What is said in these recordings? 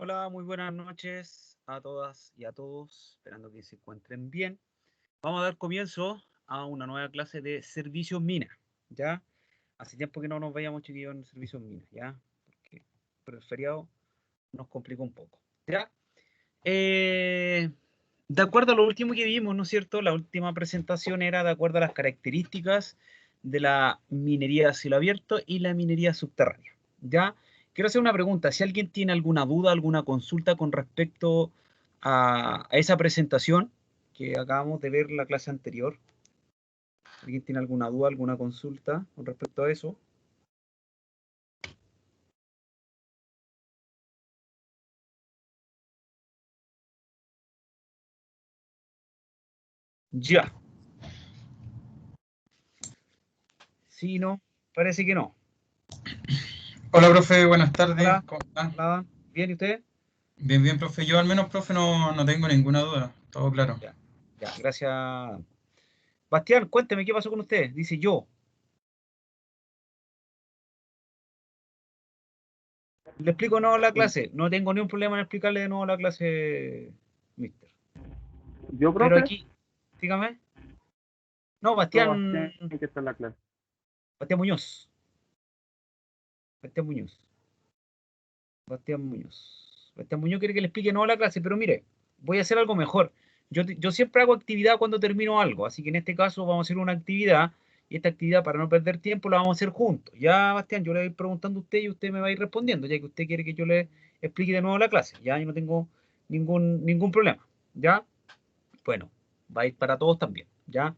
Hola, muy buenas noches a todas y a todos, esperando que se encuentren bien. Vamos a dar comienzo a una nueva clase de servicios mina, ¿ya? Hace tiempo que no nos veíamos, chiquillos, en servicios mina, ¿ya? Porque por el feriado nos complicó un poco, ¿ya? De acuerdo a lo último que vimos, ¿no es cierto? La última presentación era de acuerdo a las características de la minería a cielo abierto y la minería subterránea, ¿ya? Quiero hacer una pregunta. Si alguien tiene alguna duda, alguna consulta con respecto a esa presentación que acabamos de ver en la clase anterior, ¿alguien tiene alguna duda, alguna consulta con respecto a eso? Ya. Sí, no, parece que no. Hola, profe, buenas tardes. Hola, ¿Cómo está? hola, ¿bien y usted? Bien, bien, profe. Yo al menos, profe, no tengo ninguna duda. Todo claro. Ya, ya, gracias. Bastián, cuénteme qué pasó con usted. Dice yo. Le explico de nuevo la clase. No tengo ningún problema en explicarle de nuevo la clase, mister. ¿Yo, Pero profe? aquí, dígame. No, No, Bastián, Bastián, que está en la clase. Bastián Muñoz. Bastián Muñoz. Bastián Muñoz. Bastián Muñoz quiere que le explique de nuevo la clase, pero mire, voy a hacer algo mejor. Yo siempre hago actividad cuando termino algo, así que en este caso vamos a hacer una actividad, y esta actividad, para no perder tiempo, la vamos a hacer juntos. Ya, Bastián, yo le voy preguntando a usted y usted me va a ir respondiendo, ya que usted quiere que yo le explique de nuevo la clase. Ya, yo no tengo ningún problema. ¿Ya? Bueno, va a ir para todos también. ¿Ya?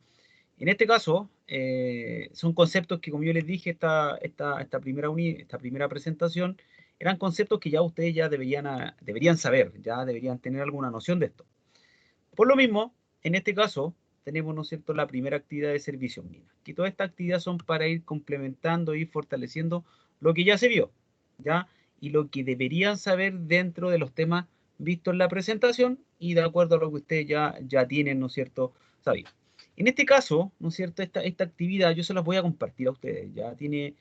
En este caso, son conceptos que, como yo les dije, esta primera presentación, eran conceptos que ya ustedes ya deberían saber, ya deberían tener alguna noción de esto. Por lo mismo, en este caso, tenemos, ¿no es cierto?, la primera actividad de servicios minas. Que todas estas actividades son para ir complementando y fortaleciendo lo que ya se vio, ¿ya? Y lo que deberían saber dentro de los temas vistos en la presentación y de acuerdo a lo que ustedes ya tienen, ¿no es cierto?, sabido. En este caso, ¿no es cierto?, esta actividad yo se las voy a compartir a ustedes. Ya tiene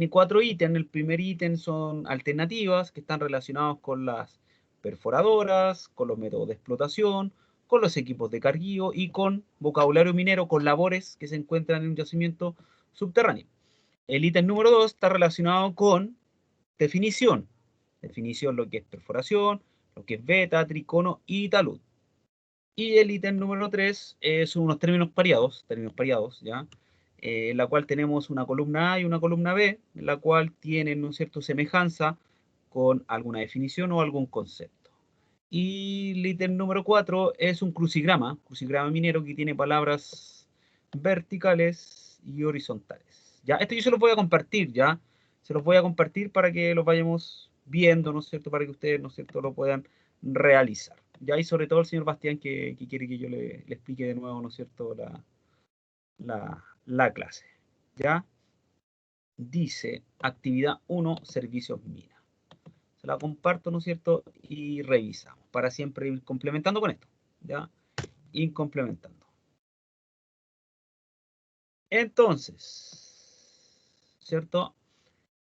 4 ítems. El primer ítem son alternativas que están relacionados con las perforadoras, con los métodos de explotación, con los equipos de carguío y con vocabulario minero, con labores que se encuentran en un yacimiento subterráneo. El ítem número 2 está relacionado con definición. Definición, lo que es perforación, lo que es beta, tricono y talud. Y el ítem número 3 son unos términos pareados, ¿ya? En la cual tenemos una columna A y una columna B, en la cual tienen, ¿no es cierto?, semejanza con alguna definición o algún concepto. Y el ítem número 4 es un crucigrama minero que tiene palabras verticales y horizontales. Ya, esto yo se los voy a compartir, ya. Se los voy a compartir para que los vayamos viendo, ¿no es cierto?, para que ustedes, ¿no es cierto?, lo puedan realizar. Ya, y sobre todo el señor Bastián que quiere que yo le explique de nuevo, ¿no es cierto?, la clase. Ya, dice actividad 1, servicios mina. Se la comparto, ¿no es cierto? Y revisamos para siempre ir complementando con esto, ¿ya? Ir complementando. Entonces, ¿cierto?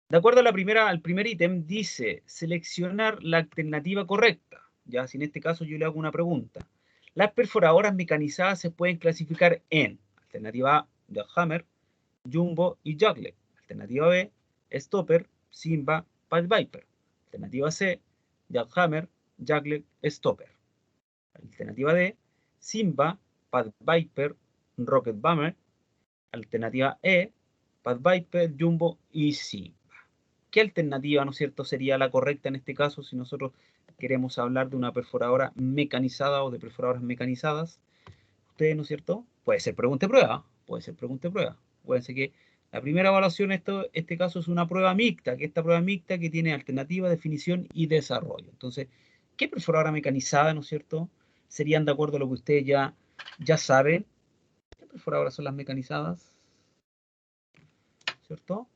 De acuerdo a al primer ítem, dice seleccionar la alternativa correcta. Ya, si en este caso yo le hago una pregunta. Las perforadoras mecanizadas se pueden clasificar en alternativa A, Jackhammer, Jumbo y Jaglet. Alternativa B, Stopper, Simba, Pied Viper. Alternativa C, Jackhammer, Jaglet, Stopper. Alternativa D, Simba, Pied Viper, Rocket Bomber. Alternativa E, Pied Viper, Jumbo y Simba. ¿Qué alternativa, ¿no es cierto?, sería la correcta en este caso si nosotros queremos hablar de una perforadora mecanizada o de perforadoras mecanizadas? Ustedes, ¿no es cierto? Puede ser pregunta y prueba, puede ser pregunta y prueba. Acuérdense que la primera evaluación en este caso es una prueba mixta, que esta prueba mixta que tiene alternativa, definición y desarrollo. Entonces, ¿qué perforadora mecanizada, ¿no es cierto?, serían de acuerdo a lo que ustedes ya saben? ¿Qué perforadoras son las mecanizadas? ¿Cierto?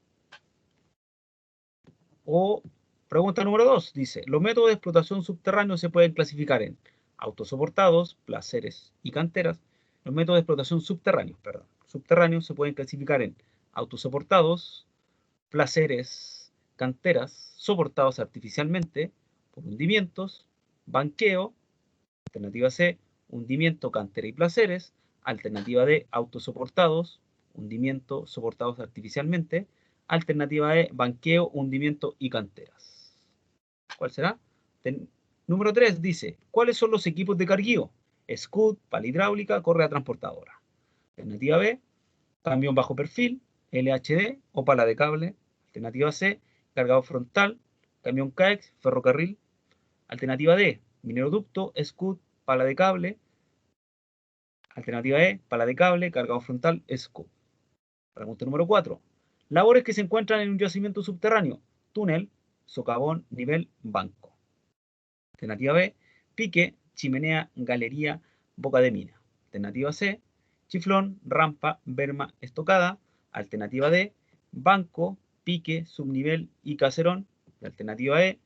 O pregunta número 2, dice, los métodos de explotación subterráneos se pueden clasificar en autosoportados, placeres y canteras. Los métodos de explotación subterráneos se pueden clasificar en autosoportados, placeres, canteras, soportados artificialmente, por hundimientos, banqueo. Alternativa C, hundimiento, cantera y placeres. Alternativa D, autosoportados, hundimiento, soportados artificialmente. Alternativa E, banqueo, hundimiento y canteras. ¿Cuál será? Número 3 dice, ¿cuáles son los equipos de carguío? Scud, pala hidráulica, correa transportadora. Alternativa B, camión bajo perfil, LHD o pala de cable. Alternativa C, cargador frontal, camión CAEX, ferrocarril. Alternativa D, mineroducto, Scud, pala de cable. Alternativa E, pala de cable, cargador frontal, Scud. Pregunta número 4. Labores que se encuentran en un yacimiento subterráneo. Túnel, socavón, nivel, banco. Alternativa B, pique, chimenea, galería, boca de mina. Alternativa C, chiflón, rampa, berma, estocada. Alternativa D, banco, pique, subnivel y caserón. Alternativa E,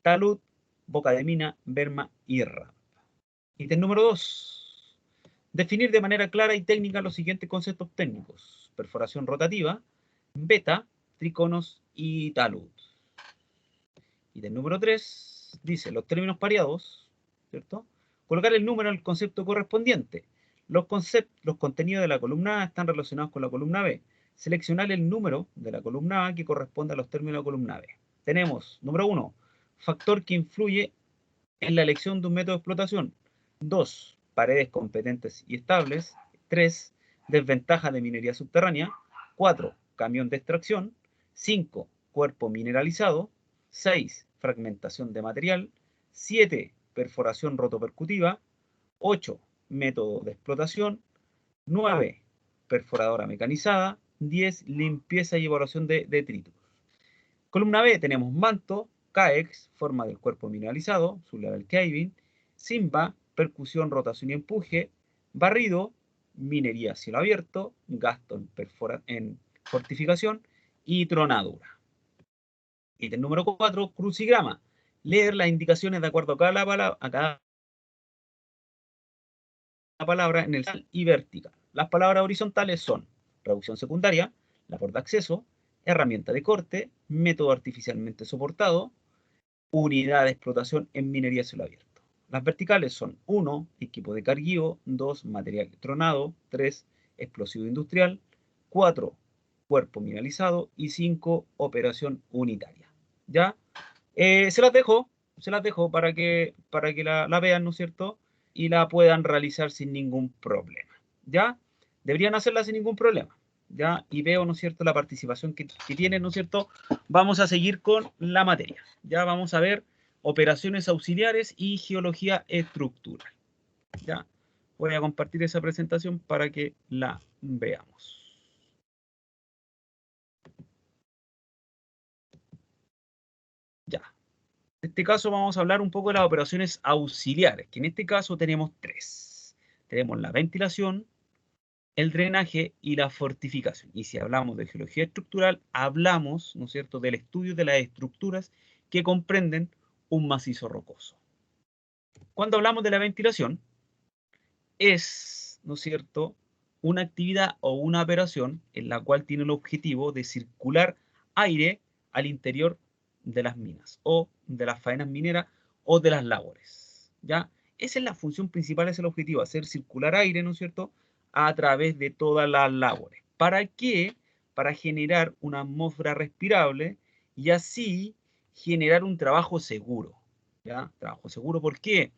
talud, boca de mina, berma y rampa. Ítem número 2. Definir de manera clara y técnica los siguientes conceptos técnicos. Perforación rotativa, beta, triconos y talud. Ítem número 3 dice los términos pareados, ¿cierto? Colocar el número en el concepto correspondiente. Los contenidos de la columna A están relacionados con la columna B. Seleccionar el número de la columna A que corresponde a los términos de la columna B. Tenemos, número 1, factor que influye en la elección de un método de explotación. 2, paredes competentes y estables. 3, desventaja de minería subterránea. 4, camión de extracción. 5, cuerpo mineralizado. 6, fragmentación de material. 7, perforación rotopercutiva. 8, método de explotación. 9, perforadora mecanizada. 10, limpieza y evaluación de detritus. Columna B tenemos manto, CAEX, forma del cuerpo mineralizado, sublevel caving, simba, percusión, rotación y empuje, barrido, minería a cielo abierto, gasto en fortificación y tronadura. Ítem número 4, crucigrama. Leer las indicaciones de acuerdo a cada palabra en el horizontal y vertical. Las palabras horizontales son reducción secundaria, labor de acceso, herramienta de corte, método artificialmente soportado, unidad de explotación en minería a cielo abierto. Las verticales son 1, equipo de carguío, 2, material tronado, 3, explosivo industrial, 4, cuerpo mineralizado y 5, operación unitaria. ¿Ya? Se las dejo para que la vean, ¿no es cierto? Y la puedan realizar sin ningún problema. ¿Ya? Deberían hacerla sin ningún problema. ¿Ya? Y veo, ¿no es cierto?, la participación que tienen, ¿no es cierto? Vamos a seguir con la materia. Ya vamos a ver operaciones auxiliares y geología estructural. ¿Ya? Voy a compartir esa presentación para que la veamos. Ya. En este caso vamos a hablar un poco de las operaciones auxiliares, que en este caso tenemos 3. Tenemos la ventilación, el drenaje y la fortificación. Y si hablamos de geología estructural, hablamos, ¿no es cierto?, del estudio de las estructuras que comprenden un macizo rocoso. Cuando hablamos de la ventilación, es, ¿no es cierto?, una actividad o una operación en la cual tiene el objetivo de circular aire al interior de las minas o de las faenas mineras o de las labores. ¿Ya? Esa es la función principal, es el objetivo, hacer circular aire, ¿no es cierto?, a través de todas las labores. ¿Para qué? Para generar una atmósfera respirable y así generar un trabajo seguro. ¿Ya? Trabajo seguro, ¿por qué?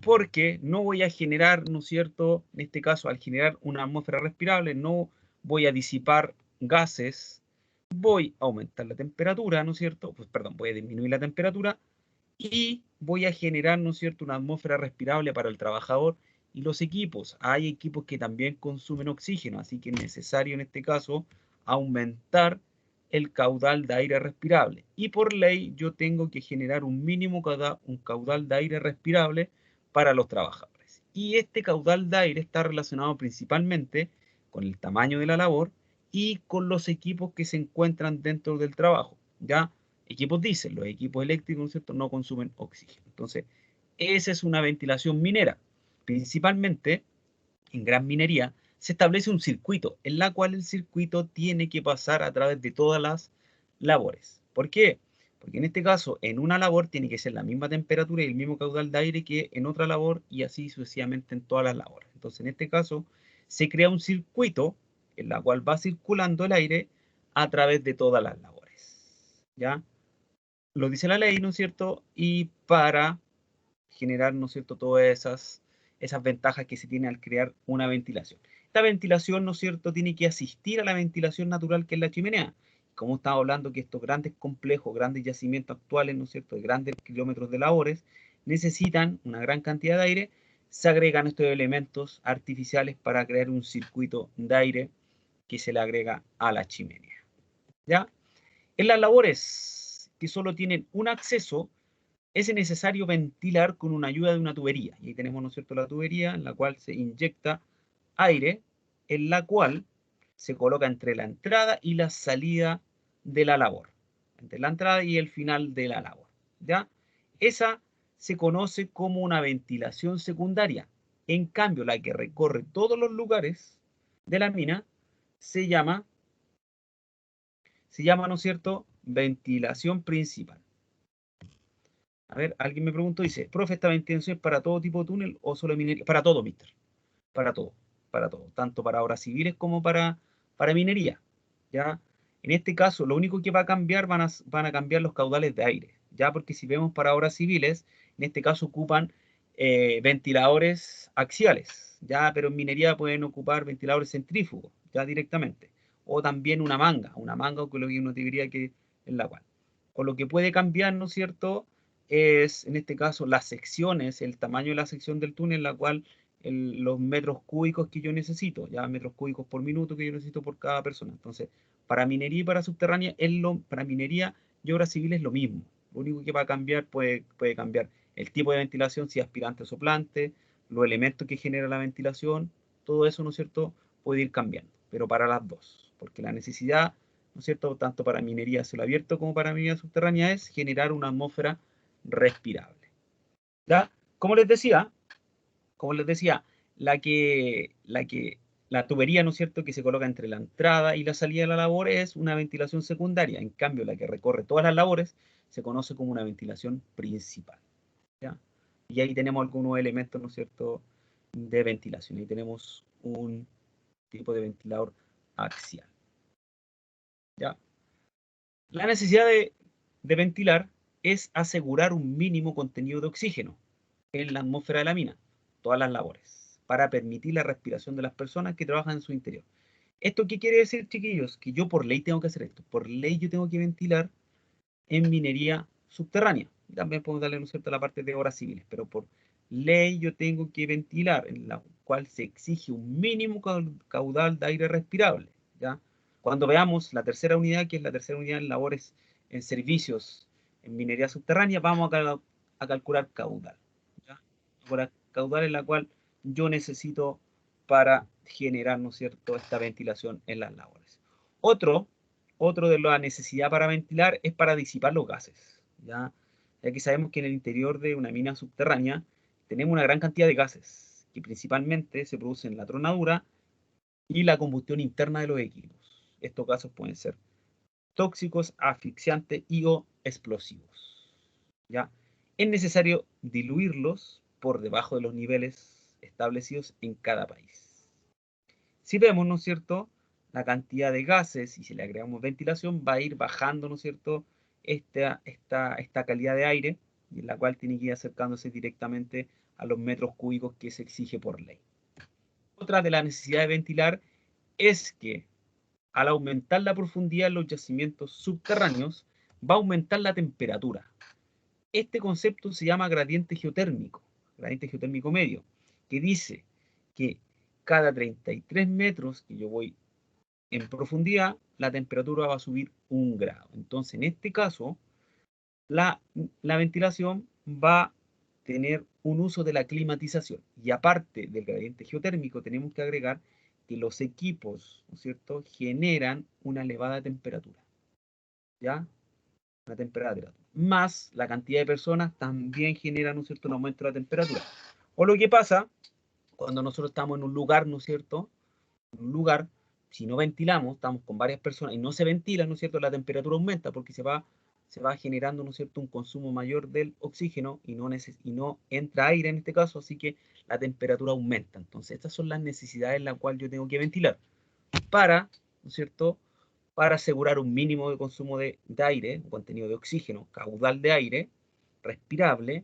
Porque no voy a generar, ¿no es cierto?, en este caso, al generar una atmósfera respirable, no voy a disipar gases, voy a aumentar la temperatura, ¿no es cierto? Pues, perdón, voy a disminuir la temperatura y voy a generar, ¿no es cierto?, una atmósfera respirable para el trabajador y los equipos. Hay equipos que también consumen oxígeno, así que es necesario en este caso aumentar el caudal de aire respirable. Y por ley yo tengo que generar un mínimo un caudal de aire respirable para los trabajadores. Y este caudal de aire está relacionado principalmente con el tamaño de la labor y con los equipos que se encuentran dentro del trabajo. ¿Ya? Equipos diésel, los equipos eléctricos, ¿cierto?, no consumen oxígeno. Entonces, esa es una ventilación minera. Principalmente, en gran minería, se establece un circuito, en la cual el circuito tiene que pasar a través de todas las labores. ¿Por qué? Porque en este caso, en una labor tiene que ser la misma temperatura y el mismo caudal de aire que en otra labor y así sucesivamente en todas las labores. Entonces, en este caso, se crea un circuito en la cual va circulando el aire a través de todas las labores. ¿Ya? Lo dice la ley, ¿no es cierto? Y para generar, ¿no es cierto?, todas esas ventajas que se tiene al crear una ventilación. Esta ventilación, ¿no es cierto?, tiene que asistir a la ventilación natural que es la chimenea. Como estamos hablando que estos grandes complejos, grandes yacimientos actuales, ¿no es cierto?, de grandes kilómetros de labores, necesitan una gran cantidad de aire, se agregan estos elementos artificiales para crear un circuito de aire que se le agrega a la chimenea. ¿Ya? En las labores que solo tienen un acceso, es necesario ventilar con una ayuda de una tubería. Y ahí tenemos, ¿no es cierto?, la tubería en la cual se inyecta aire, en la cual se coloca entre la entrada y la salida de la labor. Entre la entrada y el final de la labor. ¿Ya? Esa se conoce como una ventilación secundaria. En cambio, la que recorre todos los lugares de la mina se llama, ¿no es cierto?, ventilación principal. A ver, alguien me preguntó, dice, profe, ¿esta ventilación es para todo tipo de túnel o solo minería? Para todo, mister. Para todo, para todo. Tanto para obras civiles como para minería. ¿Ya? En este caso, lo único que va a cambiar van a cambiar los caudales de aire. ¿Ya? Porque si vemos para obras civiles, en este caso ocupan ventiladores axiales. ¿Ya? Pero en minería pueden ocupar ventiladores centrífugos, ya directamente. O también una manga con lo que uno diría que es la cual. Con lo que puede cambiar, ¿no es cierto?, es, en este caso, las secciones, el tamaño de la sección del túnel, la cual los metros cúbicos que yo necesito, ya metros cúbicos por minuto que yo necesito por cada persona. Entonces, para minería y para subterránea, para minería y obra civil es lo mismo. Lo único que va a cambiar puede cambiar el tipo de ventilación, si aspirante o soplante, los elementos que genera la ventilación, todo eso, ¿no es cierto?, puede ir cambiando, pero para las dos, porque la necesidad, ¿no es cierto?, tanto para minería a cielo abierto como para minería subterránea es generar una atmósfera respirable. ¿Ya? Como les decía, la tubería, ¿no es cierto?, que se coloca entre la entrada y la salida de la labor es una ventilación secundaria. En cambio, la que recorre todas las labores se conoce como una ventilación principal. ¿Ya? Y ahí tenemos algunos elementos, ¿no es cierto?, de ventilación. Ahí tenemos un tipo de ventilador axial. ¿Ya? La necesidad de ventilar es asegurar un mínimo contenido de oxígeno en la atmósfera de la mina, todas las labores, para permitir la respiración de las personas que trabajan en su interior. ¿Esto qué quiere decir, chiquillos? Que yo por ley tengo que hacer esto. Por ley yo tengo que ventilar en minería subterránea. También podemos darle, ¿no es cierto?, a la parte de obras civiles, pero por ley yo tengo que ventilar, en la cual se exige un mínimo caudal de aire respirable. ¿Ya? Cuando veamos la tercera unidad, que es la tercera unidad en labores, en servicios, en minería subterránea, vamos a calcular caudal. ¿Ya? Calcular caudal en la cual yo necesito para generar, ¿no es cierto?, esta ventilación en las labores. Otro de la necesidad para ventilar es para disipar los gases. Ya que sabemos que en el interior de una mina subterránea tenemos una gran cantidad de gases que principalmente se producen en la tronadura y la combustión interna de los equipos. Estos gases pueden ser tóxicos, asfixiantes y o explosivos. ¿Ya? Es necesario diluirlos por debajo de los niveles establecidos en cada país. Si vemos, ¿no es cierto?, la cantidad de gases, y si le agregamos ventilación, va a ir bajando, ¿no es cierto?, esta calidad de aire, en la cual tiene que ir acercándose directamente a los metros cúbicos que se exige por ley. Otra de las necesidades de ventilar es que al aumentar la profundidad en los yacimientos subterráneos, va a aumentar la temperatura. Este concepto se llama gradiente geotérmico medio, que dice que cada 33 metros que yo voy en profundidad, la temperatura va a subir 1 grado. Entonces, en este caso, la ventilación va a tener un uso de la climatización. Y aparte del gradiente geotérmico, tenemos que agregar que los equipos, ¿no es cierto?, generan una elevada temperatura. ¿Ya? Una temperatura. Más la cantidad de personas también genera, ¿no es cierto?, un aumento de la temperatura. O lo que pasa cuando nosotros estamos en un lugar, ¿no es cierto?, en un lugar, si no ventilamos, estamos con varias personas y no se ventila, ¿no es cierto?, la temperatura aumenta porque se va se va generando, ¿no es cierto?, un consumo mayor del oxígeno y no entra aire en este caso, así que la temperatura aumenta. Entonces, estas son las necesidades en las cuales yo tengo que ventilar para, ¿no es cierto?, para asegurar un mínimo de consumo de aire, un contenido de oxígeno, caudal de aire, respirable.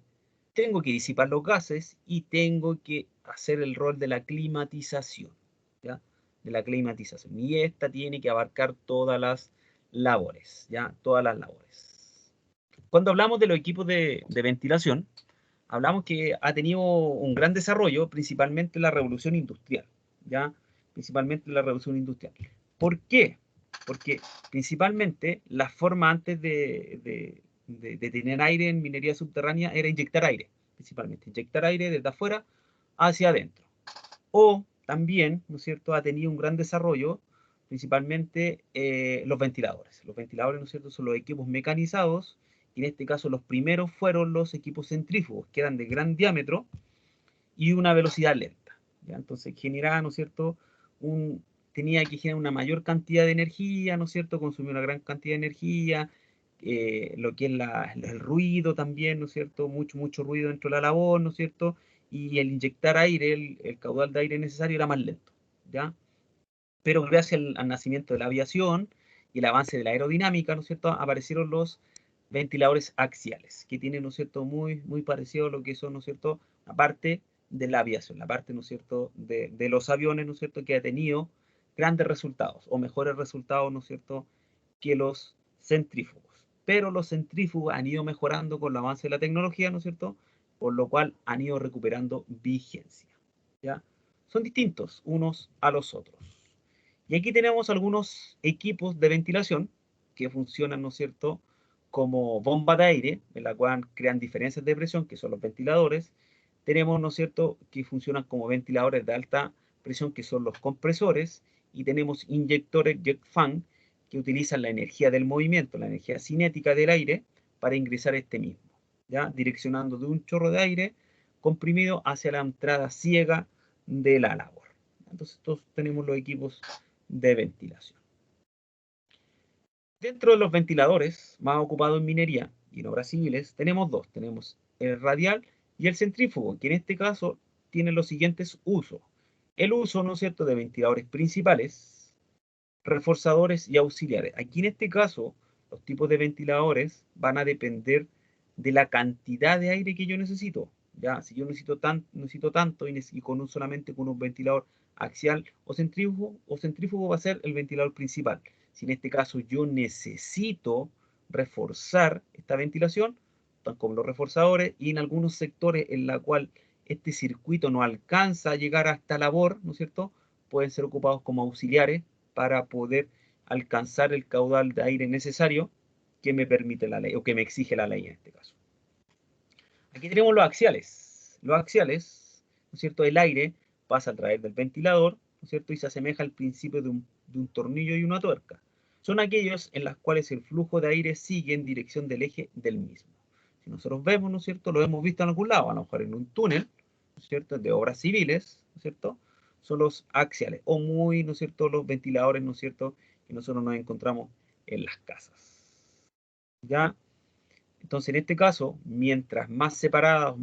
Tengo que disipar los gases y tengo que hacer el rol de la climatización, ¿ya? De la climatización. Y esta tiene que abarcar todas las labores, ¿ya? Todas las labores. Cuando hablamos de los equipos de ventilación, hablamos que ha tenido un gran desarrollo, principalmente en la revolución industrial, ¿ya? Principalmente en la revolución industrial. ¿Por qué? Porque principalmente la forma antes de tener aire en minería subterránea era inyectar aire, principalmente, inyectar aire desde afuera hacia adentro. O también, ¿no es cierto?, ha tenido un gran desarrollo, principalmente los ventiladores. Los ventiladores, ¿no es cierto?, son los equipos mecanizados, y en este caso los primeros fueron los equipos centrífugos, que eran de gran diámetro y una velocidad lenta, ¿ya? Entonces generaba, ¿no es cierto?, tenía que generar una mayor cantidad de energía, ¿no es cierto?, consumir una gran cantidad de energía, lo que es el ruido también, ¿no es cierto?, mucho ruido dentro de la labor, ¿no es cierto?, y el inyectar aire, el caudal de aire necesario era más lento, ¿ya? Pero gracias al nacimiento de la aviación y el avance de la aerodinámica, ¿no es cierto?, aparecieron los ventiladores axiales, que tienen, ¿no es cierto?, muy parecido a lo que son, ¿no es cierto?, aparte de la aviación, la parte, ¿no es cierto?, de los aviones, ¿no es cierto?, que ha tenido grandes resultados, o mejores resultados, ¿no es cierto?, que los centrífugos. Pero los centrífugos han ido mejorando con el avance de la tecnología, ¿no es cierto?, por lo cual han ido recuperando vigencia, ¿ya? Son distintos unos a los otros. Y aquí tenemos algunos equipos de ventilación que funcionan, ¿no es cierto?, como bomba de aire, en la cual crean diferencias de presión, que son los ventiladores. Tenemos, ¿no es cierto?, que funcionan como ventiladores de alta presión, que son los compresores. Y tenemos inyectores jet fan, que utilizan la energía del movimiento, la energía cinética del aire, para ingresar este mismo, ¿ya? Direccionando de un chorro de aire comprimido hacia la entrada ciega de la labor. Entonces, todos tenemos los equipos de ventilación. Dentro de los ventiladores más ocupados en minería y en obras civiles, tenemos dos. Tenemos el radial y el centrífugo, que en este caso tienen los siguientes usos. El uso, ¿no es cierto?, de ventiladores principales, reforzadores y auxiliares. Aquí en este caso, los tipos de ventiladores van a depender de la cantidad de aire que yo necesito. Ya, si yo necesito tanto y solamente con un ventilador axial o centrífugo va a ser el ventilador principal. Si en este caso yo necesito reforzar esta ventilación, tan como los reforzadores, y en algunos sectores en la cual este circuito no alcanza a llegar hasta labor, ¿no es cierto?, pueden ser ocupados como auxiliares para poder alcanzar el caudal de aire necesario que me permite la ley, o que me exige la ley en este caso. Aquí tenemos los axiales. Los axiales, ¿no es cierto?, el aire pasa a través del ventilador, ¿no es cierto?, y se asemeja al principio de un tornillo y una tuerca. Son aquellos en los cuales el flujo de aire sigue en dirección del eje del mismo. Si nosotros vemos, ¿no es cierto?, lo hemos visto en algún lado, a lo mejor en un túnel, ¿no es cierto?, de obras civiles, ¿no es cierto?, son los axiales, o ¿no es cierto?, los ventiladores, ¿no es cierto?, que nosotros nos encontramos en las casas. ¿Ya? Entonces, en este caso, mientras más separadas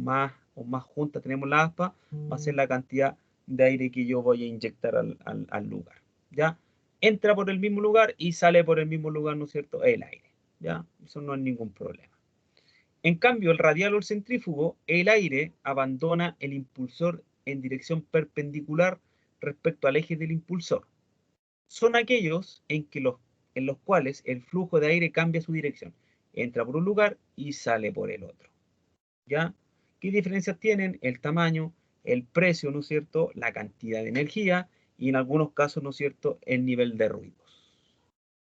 o más juntas tenemos la aspa, va a ser la cantidad de aire que yo voy a inyectar al lugar, ¿ya? Entra por el mismo lugar y sale por el mismo lugar, ¿no es cierto?, el aire, ¿ya? Eso no es ningún problema. En cambio, el radial o el centrífugo, el aire abandona el impulsor en dirección perpendicular respecto al eje del impulsor. Son aquellos en los cuales el flujo de aire cambia su dirección. Entra por un lugar y sale por el otro, ¿ya? ¿Qué diferencias tienen? El tamaño, el precio, ¿no es cierto?, la cantidad de energía y en algunos casos, ¿no es cierto?, el nivel de ruidos.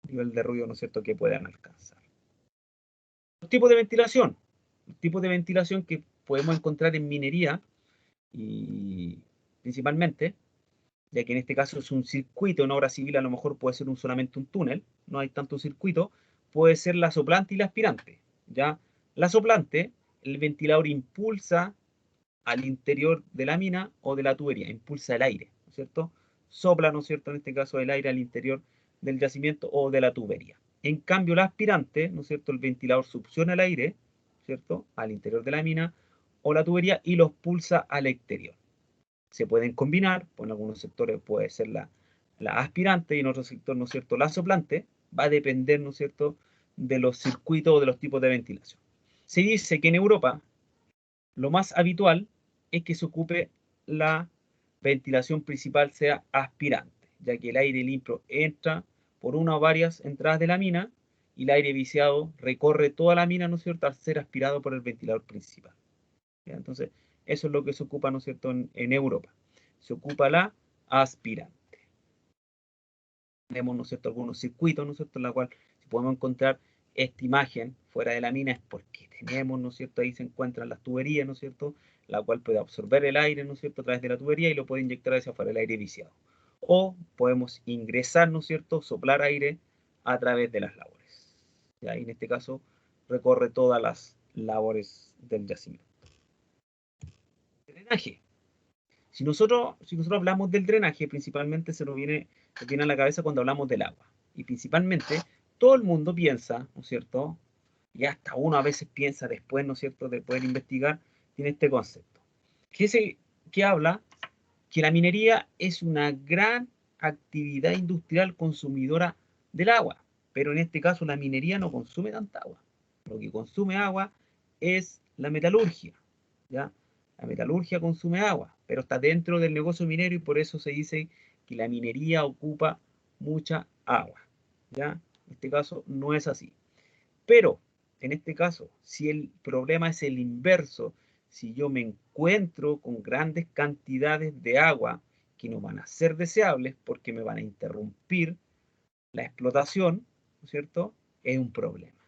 Nivel de ruido, ¿no es cierto?, que puedan alcanzar. Los tipos de ventilación. Los tipos de ventilación que podemos encontrar en minería y principalmente, ya que en este caso es un circuito, en obra civil a lo mejor puede ser solamente un túnel, no hay tanto circuito, puede ser la soplante y la aspirante, ¿ya? La soplante, el ventilador impulsa al interior de la mina o de la tubería, impulsa el aire, ¿no es cierto? Sopla, ¿no es cierto?, en este caso el aire al interior del yacimiento o de la tubería. En cambio, la aspirante, ¿no es cierto? El ventilador succiona el aire, ¿cierto? Al interior de la mina o la tubería y los pulsa al exterior. Se pueden combinar, pues en algunos sectores puede ser la aspirante y en otros sectores, ¿no es cierto?, la soplante. Va a depender, ¿no es cierto?, de los circuitos o de los tipos de ventilación. Se dice que en Europa lo más habitual es que se ocupe la ventilación principal sea aspirante, ya que el aire limpio entra por una o varias entradas de la mina y el aire viciado recorre toda la mina, ¿no es cierto?, al ser aspirado por el ventilador principal. ¿Ya? Entonces, eso es lo que se ocupa, ¿no es cierto?, en Europa. Se ocupa la aspirante. Tenemos, ¿no es cierto?, algunos circuitos, ¿no es cierto?, en la cual si podemos encontrar esta imagen fuera de la mina es porque tenemos, ¿no es cierto?, ahí se encuentran las tuberías, ¿no es cierto?, la cual puede absorber el aire, ¿no es cierto?, a través de la tubería y lo puede inyectar hacia afuera el aire viciado. O podemos ingresar, ¿no es cierto?, soplar aire a través de las labores. Y ahí en este caso recorre todas las labores del yacimiento. Drenaje. Si nosotros hablamos del drenaje, principalmente se nos viene a la cabeza cuando hablamos del agua. Y principalmente, todo el mundo piensa, ¿no es cierto? Y hasta uno a veces piensa después, ¿no es cierto?, de poder investigar, tiene este concepto. Que habla que la minería es una gran actividad industrial consumidora del agua. Pero en este caso la minería no consume tanta agua. Lo que consume agua es la metalurgia, ¿ya? La metalurgia consume agua, pero está dentro del negocio minero y por eso se dice que la minería ocupa mucha agua, ¿ya? En este caso no es así. Pero, en este caso, si el problema es el inverso, si yo me encuentro con grandes cantidades de agua que no van a ser deseables porque me van a interrumpir la explotación, ¿no es cierto?, es un problema.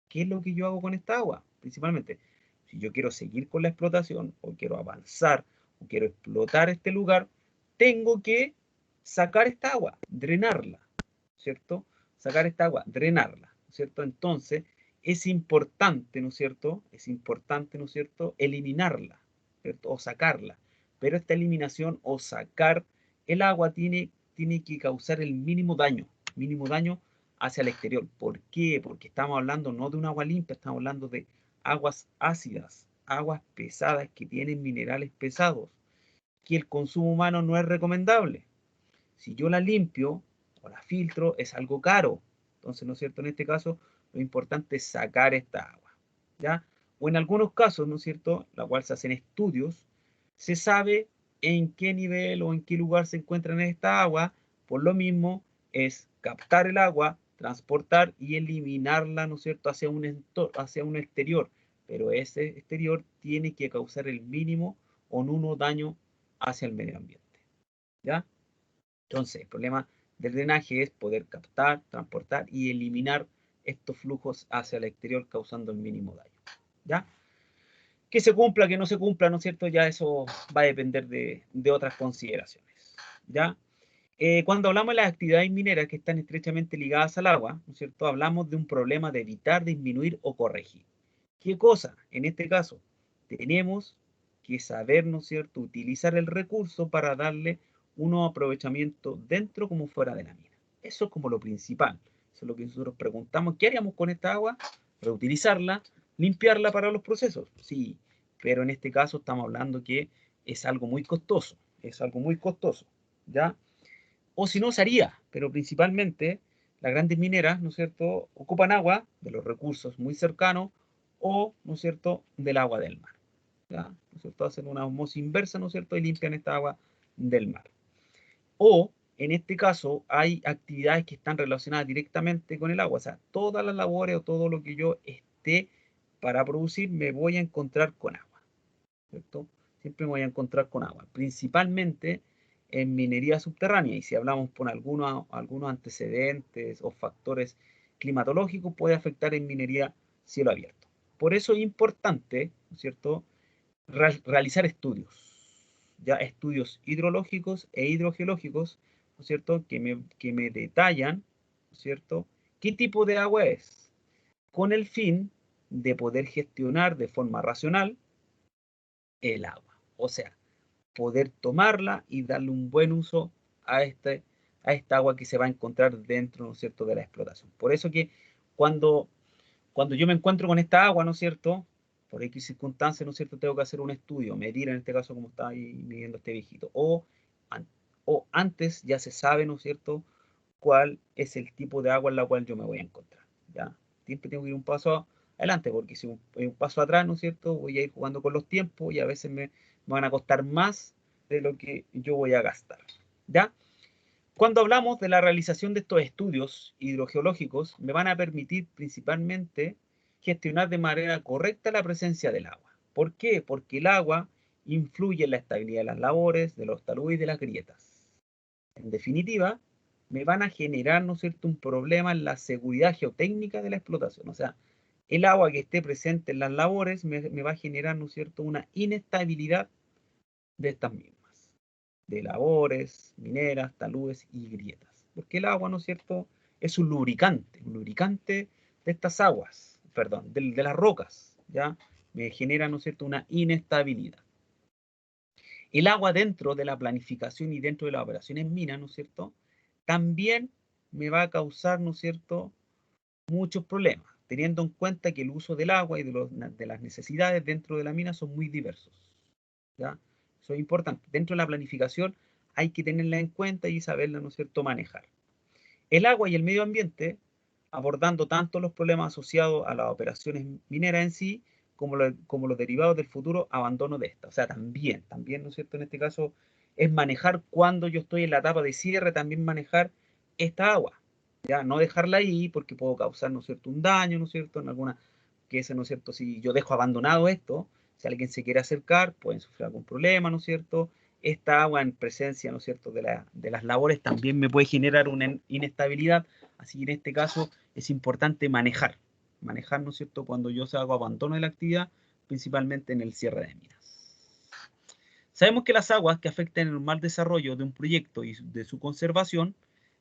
¿Qué es lo que yo hago con esta agua? Principalmente, si yo quiero seguir con la explotación o quiero avanzar o quiero explotar este lugar, tengo que sacar esta agua, drenarla, ¿cierto? Sacar esta agua, drenarla, ¿cierto? Entonces, es importante, ¿no es cierto? Es importante, ¿no es cierto?, eliminarla, ¿cierto?, o sacarla. Pero esta eliminación o sacar el agua tiene que causar el mínimo daño hacia el exterior. ¿Por qué? Porque estamos hablando no de un agua limpia, estamos hablando de aguas ácidas, aguas pesadas que tienen minerales pesados, que el consumo humano no es recomendable. Si yo la limpio o la filtro, es algo caro. Entonces, ¿no es cierto? En este caso, lo importante es sacar esta agua, ¿ya? O en algunos casos, ¿no es cierto?, la cual se hacen estudios, se sabe en qué nivel o en qué lugar se encuentra esta agua. Por lo mismo, es captar el agua, transportar y eliminarla, ¿no es cierto?, hacia un exterior. Pero ese exterior tiene que causar el mínimo o nulo daño hacia el medio ambiente, ¿ya? Entonces, el problema del drenaje es poder captar, transportar y eliminar estos flujos hacia el exterior causando el mínimo daño, ¿ya? Que se cumpla, que no se cumpla, ¿no es cierto? Ya eso va a depender de otras consideraciones, ¿ya? Cuando hablamos de las actividades mineras que están estrechamente ligadas al agua, ¿no es cierto?, hablamos de un problema de evitar, disminuir o corregir. ¿Qué cosa? En este caso, tenemos que saber, ¿no es cierto?, utilizar el recurso para darle un aprovechamiento dentro como fuera de la mina. Eso es como lo principal. Eso es lo que nosotros preguntamos. ¿Qué haríamos con esta agua? Reutilizarla, limpiarla para los procesos. Sí, pero en este caso estamos hablando que es algo muy costoso. Es algo muy costoso, ¿ya? O si no, se haría, pero principalmente las grandes mineras, ¿no es cierto?, ocupan agua de los recursos muy cercanos o, ¿no es cierto?, del agua del mar, ¿ya? ¿No es cierto? Hacen una osmosis inversa, ¿no es cierto?, y limpian esta agua del mar. O, en este caso, hay actividades que están relacionadas directamente con el agua, o sea, todas las labores o todo lo que yo esté para producir me voy a encontrar con agua, ¿cierto? Siempre me voy a encontrar con agua, principalmente en minería subterránea, y si hablamos por algunos antecedentes o factores climatológicos, puede afectar en minería cielo abierto. Por eso es importante, ¿no es cierto?, realizar estudios, ya estudios hidrológicos e hidrogeológicos, ¿no es cierto?, que me detallan, ¿no es cierto?, qué tipo de agua es, con el fin de poder gestionar de forma racional el agua. O sea, poder tomarla y darle un buen uso a este a esta agua que se va a encontrar dentro, ¿no es cierto?, de la explotación. Por eso que cuando yo me encuentro con esta agua, ¿no es cierto?, por X circunstancias, ¿no es cierto?, tengo que hacer un estudio, medir en este caso como está ahí midiendo este viejito. O antes ya se sabe, ¿no es cierto?, cuál es el tipo de agua en la cual yo me voy a encontrar, ¿ya? Siempre tengo que ir un paso adelante, porque si voy un paso atrás, ¿no es cierto?, voy a ir jugando con los tiempos y a veces me van a costar más de lo que yo voy a gastar, ¿ya? Cuando hablamos de la realización de estos estudios hidrogeológicos, me van a permitir principalmente gestionar de manera correcta la presencia del agua. ¿Por qué? Porque el agua influye en la estabilidad de las labores, de los taludes y de las grietas. En definitiva, me van a generar, ¿no es cierto?, un problema en la seguridad geotécnica de la explotación. O sea, el agua que esté presente en las labores me va a generar, ¿no es cierto?, una inestabilidad de estas mismas, de labores, mineras, taludes y grietas. Porque el agua, ¿no es cierto?, es un lubricante de estas aguas, perdón, de las rocas, ¿ya? Me genera, ¿no es cierto?, una inestabilidad. El agua dentro de la planificación y dentro de las operaciones minas, ¿no es cierto?, también me va a causar, ¿no es cierto?, muchos problemas, teniendo en cuenta que el uso del agua y de las necesidades dentro de la mina son muy diversos, ¿ya? Eso es importante. Dentro de la planificación hay que tenerla en cuenta y saberla, ¿no es cierto?, manejar. El agua y el medio ambiente, abordando tanto los problemas asociados a las operaciones mineras en sí, como los derivados del futuro abandono de esta. O sea, también, ¿no es cierto?, en este caso, es manejar cuando yo estoy en la etapa de cierre, también manejar esta agua. Ya, no dejarla ahí porque puedo causar, ¿no es cierto?, un daño, ¿no es cierto?, en alguna, que ese, ¿no es cierto?, si yo dejo abandonado esto, si alguien se quiere acercar, pueden sufrir algún problema, ¿no es cierto? Esta agua en presencia, ¿no es cierto?, de las labores también me puede generar una inestabilidad, así que en este caso es importante manejar, ¿no es cierto?, cuando yo hago abandono de la actividad, principalmente en el cierre de minas. Sabemos que las aguas que afectan el normal desarrollo de un proyecto y de su conservación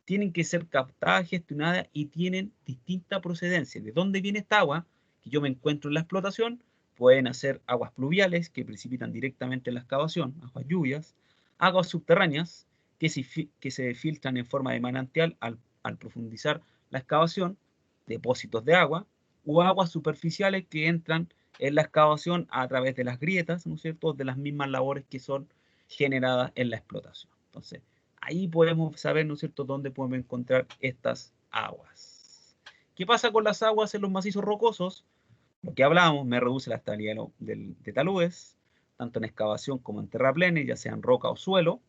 tienen que ser captadas, gestionadas y tienen distinta procedencia. ¿De dónde viene esta agua que yo me encuentro en la explotación? Pueden ser aguas pluviales que precipitan directamente en la excavación, aguas lluvias, aguas subterráneas que se filtran en forma de manantial al profundizar la excavación, depósitos de agua, o aguas superficiales que entran en la excavación a través de las grietas, ¿no es cierto?, de las mismas labores que son generadas en la explotación. Entonces, ahí podemos saber, ¿no es cierto?, dónde podemos encontrar estas aguas. ¿Qué pasa con las aguas en los macizos rocosos? Lo que hablábamos, me reduce la estabilidad de taludes, tanto en excavación como en terraplenes, ya sean roca o suelo.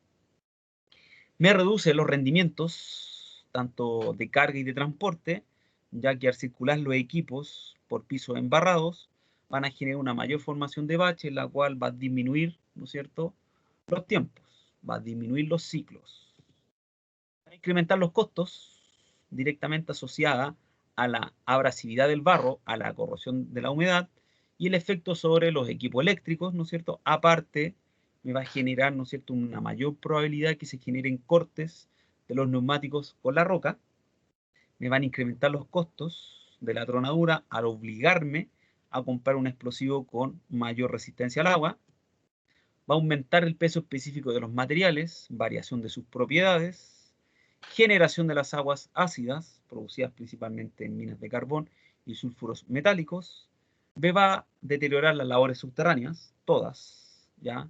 Me reduce los rendimientos, tanto de carga y de transporte, ya que al circular los equipos por pisos embarrados, van a generar una mayor formación de bache, la cual va a disminuir, ¿no es cierto?, los tiempos, va a disminuir los ciclos. Va a incrementar los costos, directamente asociada a la abrasividad del barro, a la corrosión de la humedad y el efecto sobre los equipos eléctricos, ¿no es cierto? Aparte, me va a generar, ¿no es cierto?, una mayor probabilidad que se generen cortes de los neumáticos con la roca. Me van a incrementar los costos de la tronadura al obligarme a comprar un explosivo con mayor resistencia al agua. Va a aumentar el peso específico de los materiales, variación de sus propiedades, generación de las aguas ácidas, producidas principalmente en minas de carbón y sulfuros metálicos. B va a deteriorar las labores subterráneas, todas, ¿ya?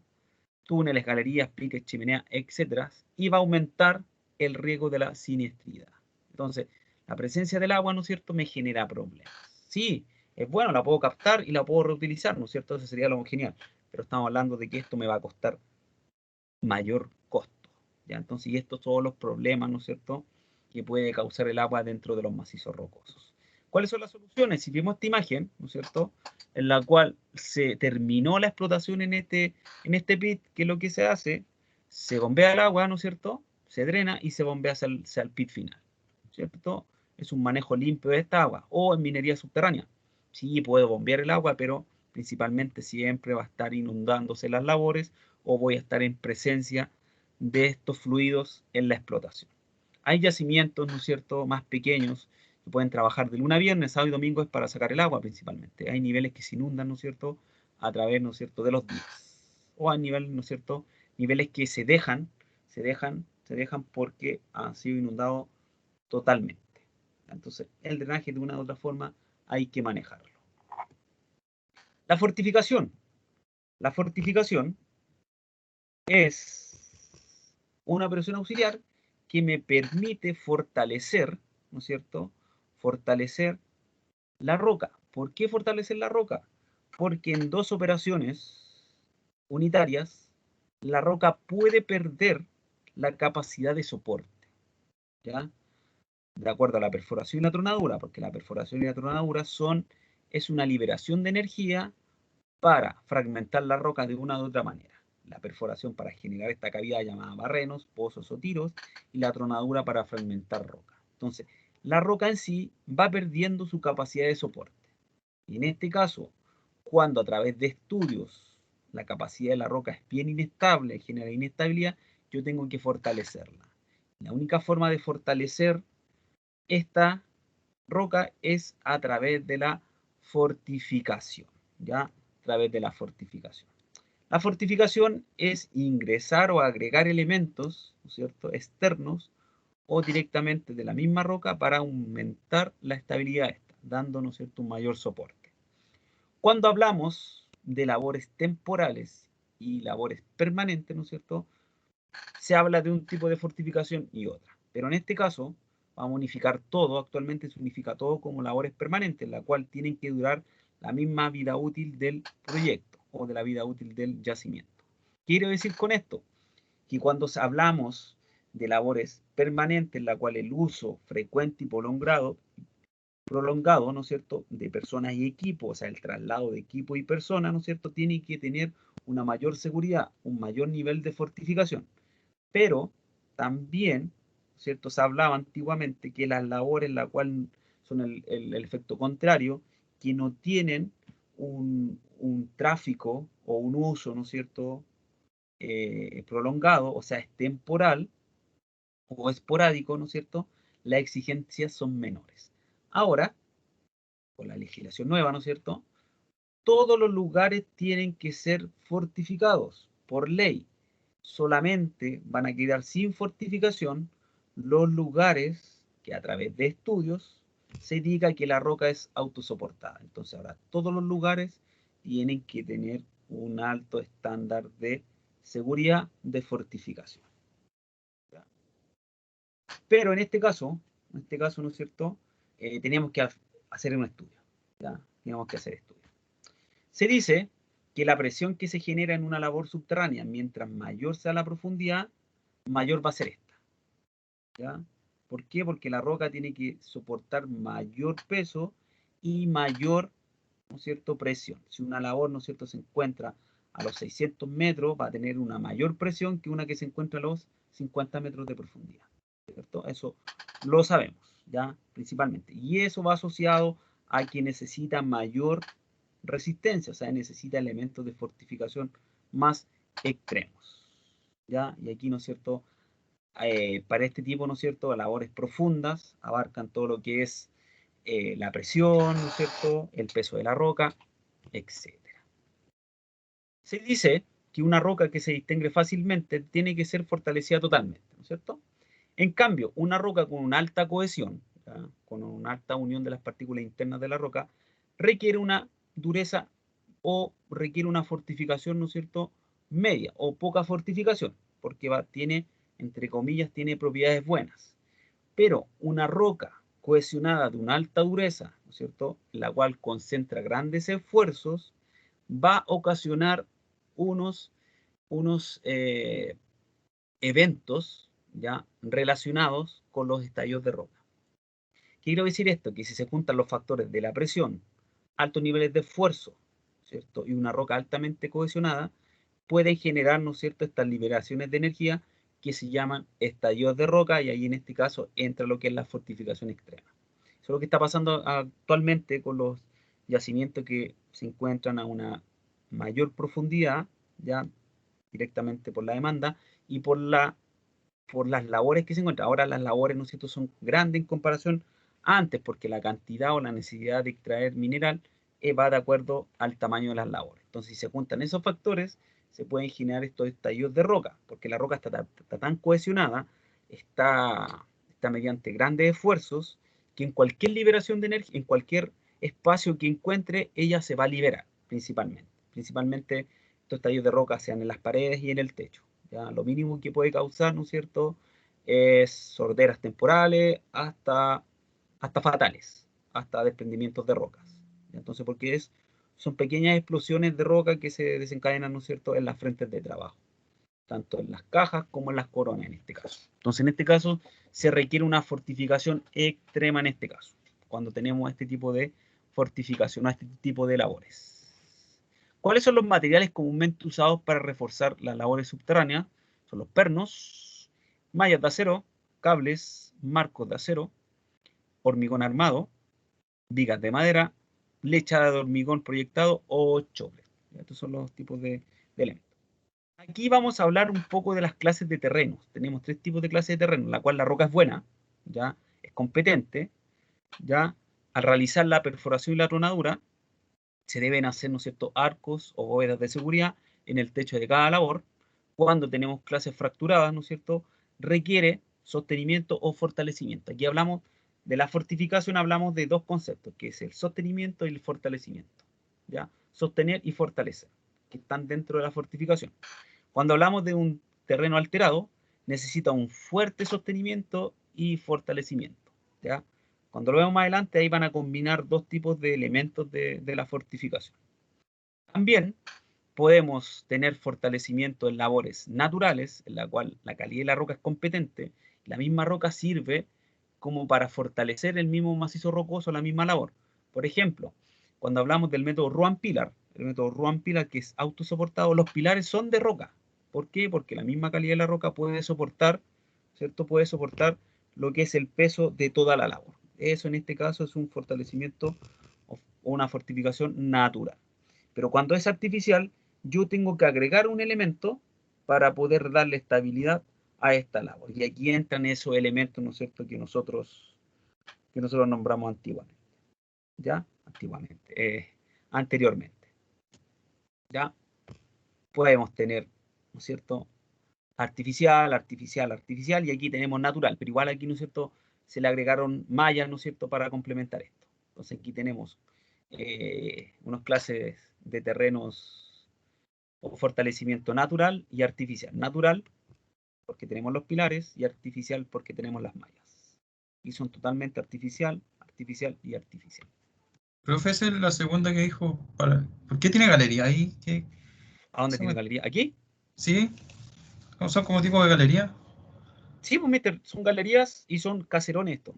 Túneles, galerías, piques, chimeneas, etc. Y va a aumentar el riesgo de la siniestridad. Entonces, la presencia del agua, ¿no es cierto?, me genera problemas. Sí, es bueno, la puedo captar y la puedo reutilizar, ¿no es cierto? Eso sería lo genial. Pero estamos hablando de que esto me va a costar mayor costo, ¿ya? Entonces, y estos son todos los problemas, ¿no es cierto?, que puede causar el agua dentro de los macizos rocosos. ¿Cuáles son las soluciones? Si vemos esta imagen, ¿no es cierto?, en la cual se terminó la explotación en este pit, ¿qué es lo que se hace? Se bombea el agua, ¿no es cierto?, se drena y se bombea hacia el pit final, ¿cierto? Es un manejo limpio de esta agua. O en minería subterránea. Sí, puedo bombear el agua, pero principalmente siempre va a estar inundándose las labores o voy a estar en presencia de estos fluidos en la explotación. Hay yacimientos, ¿no es cierto?, más pequeños que pueden trabajar de lunes a viernes, sábado y domingo es para sacar el agua principalmente. Hay niveles que se inundan, ¿no es cierto?, a través, ¿no es cierto?, de los días. O hay niveles, ¿no es cierto?, niveles que se dejan se dejan porque han sido inundados totalmente. Entonces, el drenaje de una u otra forma hay que manejarlo. La fortificación. La fortificación es una operación auxiliar que me permite fortalecer, ¿no es cierto? Fortalecer la roca. ¿Por qué fortalecer la roca? Porque en dos operaciones unitarias, la roca puede perder la capacidad de soporte, ¿ya? De acuerdo a la perforación y la tronadura, porque la perforación y la tronadura es una liberación de energía para fragmentar la roca de una u otra manera. La perforación para generar esta cavidad llamada barrenos, pozos o tiros, y la tronadura para fragmentar roca. Entonces, la roca en sí va perdiendo su capacidad de soporte. Y en este caso, cuando a través de estudios la capacidad de la roca es bien inestable, genera inestabilidad, yo tengo que fortalecerla. La única forma de fortalecer esta roca es a través de la fortificación, ¿ya? A través de la fortificación. La fortificación es ingresar o agregar elementos, ¿no es cierto?, externos o directamente de la misma roca para aumentar la estabilidad de esta, dando, ¿no es cierto?, un mayor soporte. Cuando hablamos de labores temporales y labores permanentes, ¿no es cierto?, se habla de un tipo de fortificación y otra. Pero en este caso, vamos a unificar todo, actualmente se unifica todo como labores permanentes, la cual tienen que durar la misma vida útil del proyecto o de la vida útil del yacimiento. Quiero decir con esto que cuando hablamos de labores permanentes, en la cual el uso frecuente y prolongado, ¿no es cierto?, de personas y equipos, o sea, el traslado de equipo y personas, ¿no es cierto?, tiene que tener una mayor seguridad, un mayor nivel de fortificación. Pero también, ¿cierto?, se hablaba antiguamente que las labores, la cual son el efecto contrario, que no tienen un tráfico o un uso, ¿no es cierto?, prolongado, o sea, es temporal o esporádico, ¿no es cierto?, las exigencias son menores. Ahora, con la legislación nueva, ¿no es cierto?, todos los lugares tienen que ser fortificados por ley. Solamente van a quedar sin fortificación los lugares que a través de estudios se diga que la roca es autosoportada. Entonces ahora todos los lugares tienen que tener un alto estándar de seguridad de fortificación. Pero en este caso, ¿no es cierto?, teníamos que hacer un estudio. ¿Ya? Teníamos que hacer estudio. Se dice que la presión que se genera en una labor subterránea, mientras mayor sea la profundidad, mayor va a ser esta. ¿Ya? ¿Por qué? Porque la roca tiene que soportar mayor peso y mayor, ¿no es cierto?, presión. Si una labor, ¿no es cierto?, se encuentra a los 600 metros, va a tener una mayor presión que una que se encuentra a los 50 metros de profundidad. ¿Cierto? Eso lo sabemos, ¿ya? Principalmente. Y eso va asociado a que necesita mayor resistencia, o sea, necesita elementos de fortificación más extremos, ¿ya? Y aquí, ¿no es cierto?, para este tipo, ¿no es cierto?, labores profundas, abarcan todo lo que es la presión, ¿no es cierto?, el peso de la roca, etc. Se dice que una roca que se distingue fácilmente tiene que ser fortalecida totalmente, ¿no es cierto? En cambio, una roca con una alta cohesión, ¿ya?, con una alta unión de las partículas internas de la roca, requiere una dureza o requiere una fortificación, ¿no es cierto?, media o poca fortificación, porque tiene, entre comillas, tiene propiedades buenas. Pero una roca cohesionada de una alta dureza, ¿no es cierto?, la cual concentra grandes esfuerzos, va a ocasionar unos eventos, ¿ya?, relacionados con los estallidos de roca. Quiero decir esto, que si se juntan los factores de la presión, altos niveles de esfuerzo, ¿cierto?, y una roca altamente cohesionada, pueden generar, ¿no es cierto?, estas liberaciones de energía que se llaman estallidos de roca, y ahí en este caso entra lo que es la fortificación extrema. Eso es lo que está pasando actualmente con los yacimientos que se encuentran a una mayor profundidad, ya directamente por la demanda y por las labores que se encuentran. Ahora las labores, ¿no es cierto?, son grandes en comparación a antes, porque la cantidad o la necesidad de extraer mineral va de acuerdo al tamaño de las labores. Entonces, si se juntan esos factores, se pueden generar estos estallidos de roca, porque la roca está tan cohesionada, está mediante grandes esfuerzos, que en cualquier liberación de energía, en cualquier espacio que encuentre, ella se va a liberar, principalmente. Principalmente estos estallidos de roca sean en las paredes y en el techo. ¿Ya? Lo mínimo que puede causar, ¿no es cierto?, es sorderas temporales hasta fatales, hasta desprendimientos de rocas. Entonces, porque son pequeñas explosiones de roca que se desencadenan, ¿no es cierto?, en las frentes de trabajo, tanto en las cajas como en las coronas en este caso. Entonces, en este caso, se requiere una fortificación extrema en este caso, cuando tenemos este tipo de fortificación, este tipo de labores. ¿Cuáles son los materiales comúnmente usados para reforzar las labores subterráneas? Son los pernos, mallas de acero, cables, marcos de acero, hormigón armado, vigas de madera, lechada de hormigón proyectado o chople. Estos son los tipos de elementos. Aquí vamos a hablar un poco de las clases de terrenos. Tenemos 3 tipos de clases de terreno, en la cual la roca es buena, ya es competente, ya al realizar la perforación y la tronadura, se deben hacer, ¿no es cierto?, arcos o bóvedas de seguridad en el techo de cada labor. Cuando tenemos clases fracturadas, ¿no es cierto?, requiere sostenimiento o fortalecimiento. Aquí hablamos de la fortificación, hablamos de 2 conceptos, que es el sostenimiento y el fortalecimiento. ¿Ya? Sostener y fortalecer, que están dentro de la fortificación. Cuando hablamos de un terreno alterado, necesita un fuerte sostenimiento y fortalecimiento. ¿Ya? Cuando lo vemos más adelante, ahí van a combinar 2 tipos de elementos de la fortificación. También podemos tener fortalecimiento en labores naturales, en la cual la calidad de la roca es competente. La misma roca sirve como para fortalecer el mismo macizo rocoso, la misma labor. Por ejemplo, cuando hablamos del método Ruan-Pilar, el método Ruan-Pilar que es autosoportado, los pilares son de roca. ¿Por qué? Porque la misma calidad de la roca puede soportar, ¿cierto? Puede soportar lo que es el peso de toda la labor. Eso en este caso es un fortalecimiento o una fortificación natural. Pero cuando es artificial, yo tengo que agregar un elemento para poder darle estabilidad a esta labor. Y aquí entran esos elementos, ¿no es cierto?, que nosotros nombramos antiguamente. ¿Ya? Anteriormente. ¿Ya? Podemos tener, ¿no es cierto?, artificial, artificial, artificial, y aquí tenemos natural, pero igual aquí, ¿no es cierto?, se le agregaron mallas, ¿no es cierto?, para complementar esto. Entonces aquí tenemos unas clases de terrenos o fortalecimiento natural y artificial. Natural porque tenemos los pilares y artificial porque tenemos las mallas. Y son totalmente artificial, artificial y artificial. Profe, esa es la segunda que dijo. ¿Por qué tiene galería ahí? ¿A dónde tiene galería? ¿Aquí? ¿Sí? ¿Son como tipo de galería? Sí, pues mister, son galerías y son caserones esto.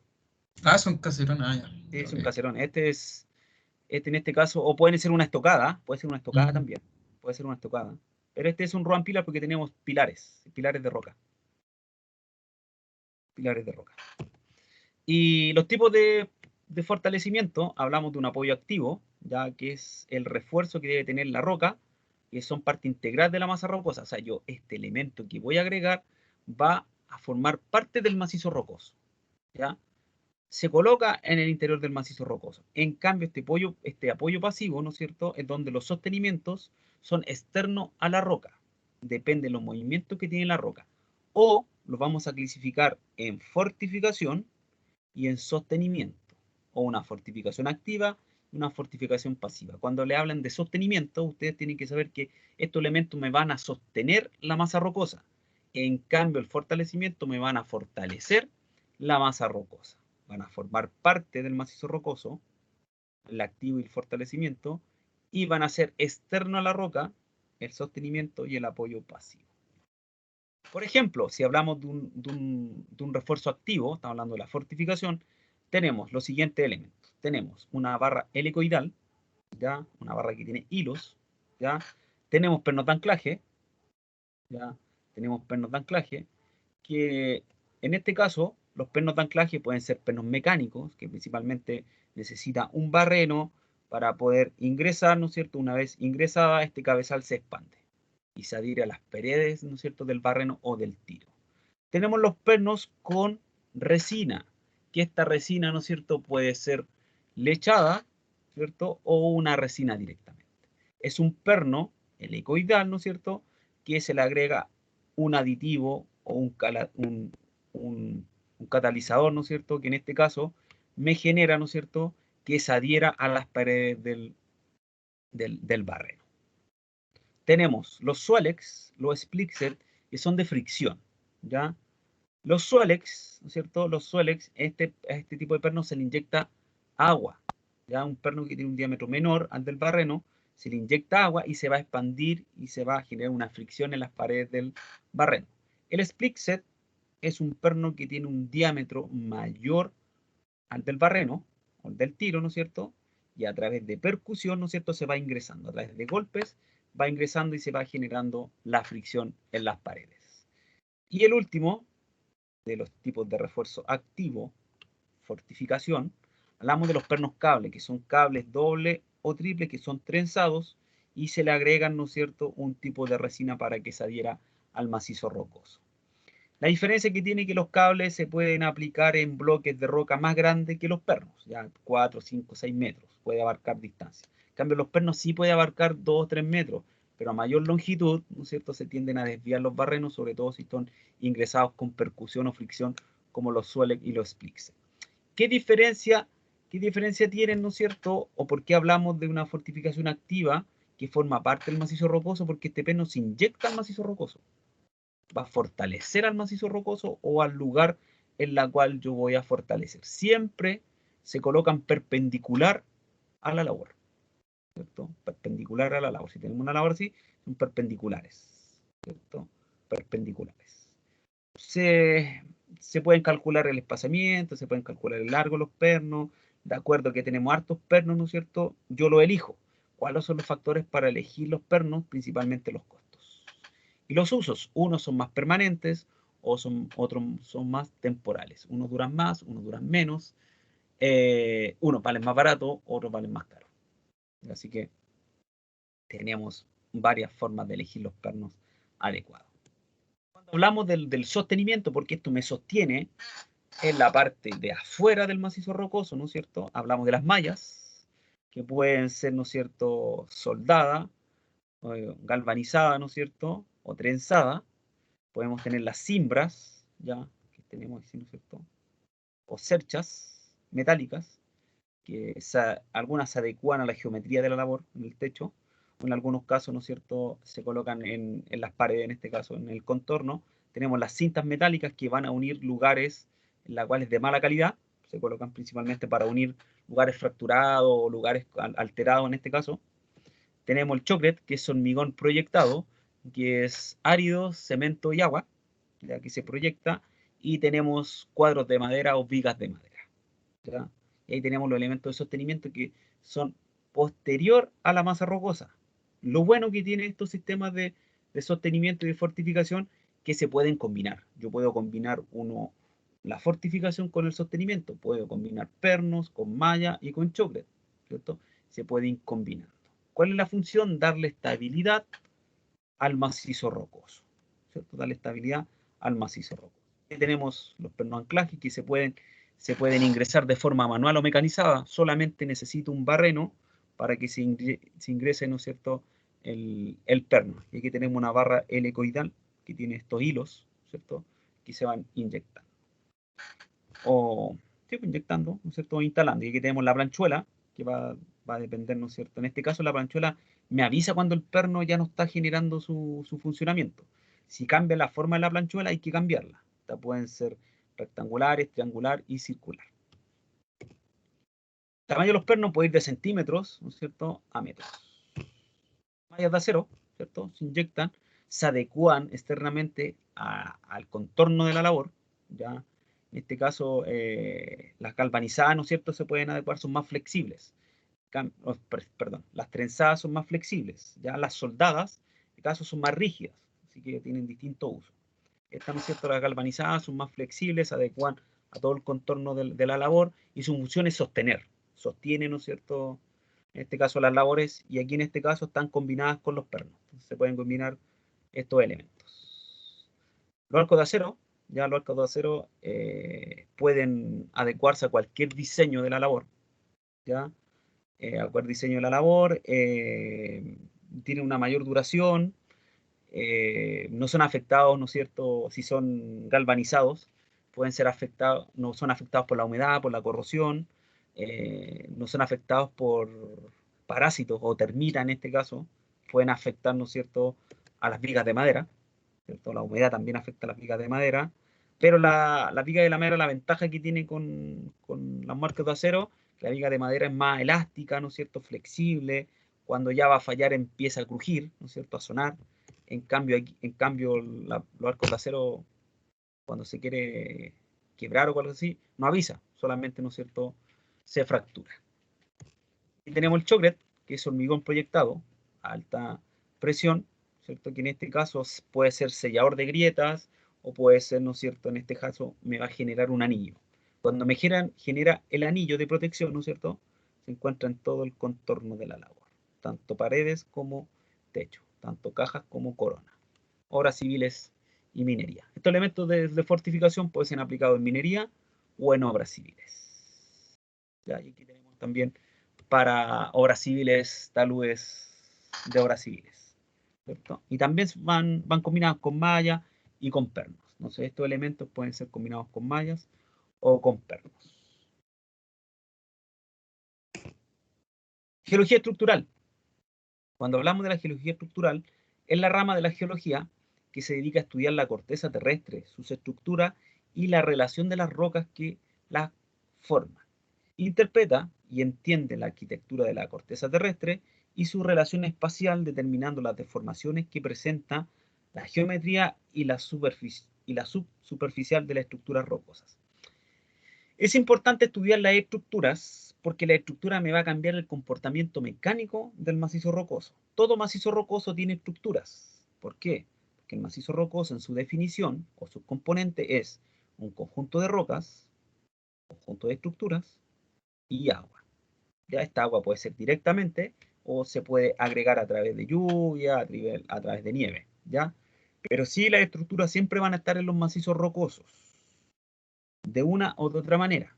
Ah, son caserones. Ah, ya. Es un Ok. caserón. Este en este caso, o puede ser una estocada, puede ser una estocada Mm. también. Puede ser una estocada. Pero este es un Ruan Pilar porque tenemos pilares de roca. Pilares de roca. Y los tipos de fortalecimiento, hablamos de un apoyo activo, ya que es el refuerzo que debe tener la roca, que son parte integral de la masa rocosa. O sea, yo este elemento que voy a agregar va a formar parte del macizo rocoso. ¿Ya? Se coloca en el interior del macizo rocoso. En cambio, este apoyo pasivo, ¿no es cierto?, es donde los sostenimientos son externos a la roca. Depende de los movimientos que tiene la roca. O los vamos a clasificar en fortificación y en sostenimiento, o una fortificación activa y una fortificación pasiva. Cuando le hablan de sostenimiento, ustedes tienen que saber que estos elementos me van a sostener la masa rocosa. En cambio, el fortalecimiento me van a fortalecer la masa rocosa. Van a formar parte del macizo rocoso, el activo y el fortalecimiento, y van a ser externo a la roca el sostenimiento y el apoyo pasivo. Por ejemplo, si hablamos de un refuerzo activo, estamos hablando de la fortificación, tenemos los siguientes elementos. Tenemos una barra helicoidal, ¿ya? Una barra que tiene hilos, ¿ya? Tenemos pernos de anclaje, ¿ya? Tenemos pernos de anclaje, que en este caso, los pernos de anclaje pueden ser pernos mecánicos, que principalmente necesita un barreno para poder ingresar, ¿no es cierto? Una vez ingresada, este cabezal se expande y se adhiere a las paredes, ¿no es cierto?, del barreno o del tiro. Tenemos los pernos con resina, que esta resina, ¿no es cierto?, puede ser lechada, ¿cierto?, o una resina directamente. Es un perno helicoidal, ¿no es cierto?, que se le agrega un aditivo o un un catalizador, ¿no es cierto?, que en este caso me genera, ¿no es cierto?, que se adhiera a las paredes del barreno. Tenemos los Solex, los Splixer, que son de fricción, ¿ya? Los Solex, ¿no es cierto? Los Solex, a este tipo de perno se le inyecta agua, ¿ya? Un perno que tiene un diámetro menor al del barreno, se le inyecta agua y se va a expandir y se va a generar una fricción en las paredes del barreno. El Splixer es un perno que tiene un diámetro mayor al del barreno, o al del tiro, ¿no es cierto? Y a través de percusión, ¿no es cierto?, se va ingresando, a través de golpes, va ingresando y se va generando la fricción en las paredes. Y el último, de los tipos de refuerzo activo, fortificación, hablamos de los pernos cables, que son cables doble o triple, que son trenzados, y se le agregan, ¿no es cierto?, un tipo de resina para que se adhiera al macizo rocoso. La diferencia que tiene que los cables se pueden aplicar en bloques de roca más grandes que los pernos, ya 4, 5, 6 metros, puede abarcar distancia. En cambio, los pernos sí puede abarcar 2 o 3 metros, pero a mayor longitud, ¿no es cierto?, se tienden a desviar los barrenos, sobre todo si son ingresados con percusión o fricción, como los Solex y los Splixer. ¿Qué diferencia tienen, ¿no es cierto?, o por qué hablamos de una fortificación activa que forma parte del macizo rocoso? Porque este perno se inyecta al macizo rocoso. Va a fortalecer al macizo rocoso o al lugar en la cual yo voy a fortalecer. Siempre se colocan perpendicular a la labor, ¿cierto? Perpendicular a la labor. Si tenemos una labor así, son perpendiculares, ¿cierto? Perpendiculares. Se pueden calcular el espaciamiento, se pueden calcular el largo de los pernos, de acuerdo a que tenemos hartos pernos, ¿no es cierto? Yo lo elijo. ¿Cuáles son los factores para elegir los pernos? Principalmente los costos. Y los usos, unos son más permanentes, otros son más temporales. Unos duran más, unos duran menos. Unos valen más barato, otros valen más caro. Así que tenemos varias formas de elegir los pernos adecuados. Cuando hablamos del sostenimiento, porque esto me sostiene en la parte de afuera del macizo rocoso, ¿no es cierto? Hablamos de las mallas, que pueden ser, ¿no es cierto?, soldadas, galvanizadas, ¿no es cierto?, o trenzadas. Podemos tener las cimbras, ya, que tenemos aquí, ¿no es cierto?, o cerchas metálicas, que algunas se adecúan a la geometría de la labor en el techo, o en algunos casos, ¿no es cierto?, se colocan en las paredes, en este caso en el contorno. Tenemos las cintas metálicas que van a unir lugares en los cuales de mala calidad, se colocan principalmente para unir lugares fracturados o lugares alterados en este caso. Tenemos el choclet, que es hormigón proyectado, que es árido, cemento y agua, ya que se proyecta, y tenemos cuadros de madera o vigas de madera, ¿ya? Y ahí tenemos los elementos de sostenimiento que son posterior a la masa rocosa. Lo bueno que tienen estos sistemas de sostenimiento y de fortificación, que se pueden combinar. Yo puedo combinar la fortificación con el sostenimiento, puedo combinar pernos con malla y con choclet, ¿cierto? Se pueden combinar. ¿Cuál es la función? Darle estabilidad al macizo rocoso, ¿cierto? Darle estabilidad al macizo rocoso. Aquí tenemos los pernos anclajes que se pueden ingresar de forma manual o mecanizada. Solamente necesito un barreno para que se ingrese, ¿no es cierto?, el perno. Y aquí tenemos una barra helicoidal que tiene estos hilos, ¿cierto?, que se van inyectando. O inyectando, ¿no es cierto?, o instalando. Y aquí tenemos la planchuela, que va a depender, ¿no es cierto? En este caso, la planchuela me avisa cuando el perno ya no está generando su funcionamiento. Si cambia la forma de la planchuela, hay que cambiarla. Estas pueden ser rectangulares, triangular y circular. El tamaño de los pernos puede ir de centímetros, ¿no es cierto?, a metros. Mallas de acero, ¿cierto?, se inyectan, se adecúan externamente al contorno de la labor, ¿ya? En este caso, las galvanizadas, ¿no es cierto?, se pueden adecuar, son más flexibles. Perdón, las trenzadas son más flexibles, ya las soldadas, en este caso, son más rígidas, así que tienen distinto uso. Estas, ¿no es cierto?, las galvanizadas son más flexibles, se adecuan a todo el contorno de la labor, y su función es sostener, sostiene, ¿no es cierto?, en este caso las labores, y aquí en este caso están combinadas con los pernos. Entonces, se pueden combinar estos elementos. Los arcos de acero, ya los arcos de acero pueden adecuarse a cualquier diseño de la labor, ¿ya? A cualquier diseño de la labor, tiene una mayor duración, no son afectados, ¿no es cierto?, si son galvanizados. pueden ser afectados, no son afectados por la humedad, por la corrosión, no son afectados por parásitos o termitas en este caso, pueden afectar, ¿no es cierto?, a las vigas de madera, ¿cierto? La humedad también afecta a las vigas de madera, pero la viga de la madera, la ventaja que tiene con las marcas de acero, la viga de madera es más elástica, ¿no es cierto?, flexible, cuando ya va a fallar empieza a crujir, ¿no es cierto?, a sonar. En cambio, los arcos de acero, cuando se quiere quebrar o algo así, no avisa, solamente, ¿no es cierto?, se fractura. Y tenemos el chocret, que es hormigón proyectado a alta presión, ¿cierto?, que en este caso puede ser sellador de grietas, o puede ser, ¿no es cierto?, en este caso me va a generar un anillo. Cuando me genera el anillo de protección, ¿no es cierto?, se encuentra en todo el contorno de la labor, tanto paredes como techo, tanto cajas como corona. Obras civiles y minería. Estos elementos de fortificación pueden ser aplicados en minería o en obras civiles. ¿Ya? Y aquí tenemos también para obras civiles, taludes de obras civiles, ¿cierto? Y también van combinados con mallas y con pernos. Entonces estos elementos pueden ser combinados con mallas o con pernos. Geología estructural. Cuando hablamos de la geología estructural, es la rama de la geología que se dedica a estudiar la corteza terrestre, sus estructuras y la relación de las rocas que las forman. Interpreta y entiende la arquitectura de la corteza terrestre y su relación espacial, determinando las deformaciones que presenta la geometría y la subsuperficial de las estructuras rocosas. Es importante estudiar las estructuras porque la estructura me va a cambiar el comportamiento mecánico del macizo rocoso. Todo macizo rocoso tiene estructuras. ¿Por qué? Porque el macizo rocoso en su definición o su componente es un conjunto de rocas, conjunto de estructuras y agua. Ya esta agua puede ser directamente o se puede agregar a través de lluvia, a través de nieve, ¿ya? Pero sí, las estructuras siempre van a estar en los macizos rocosos, de una o de otra manera.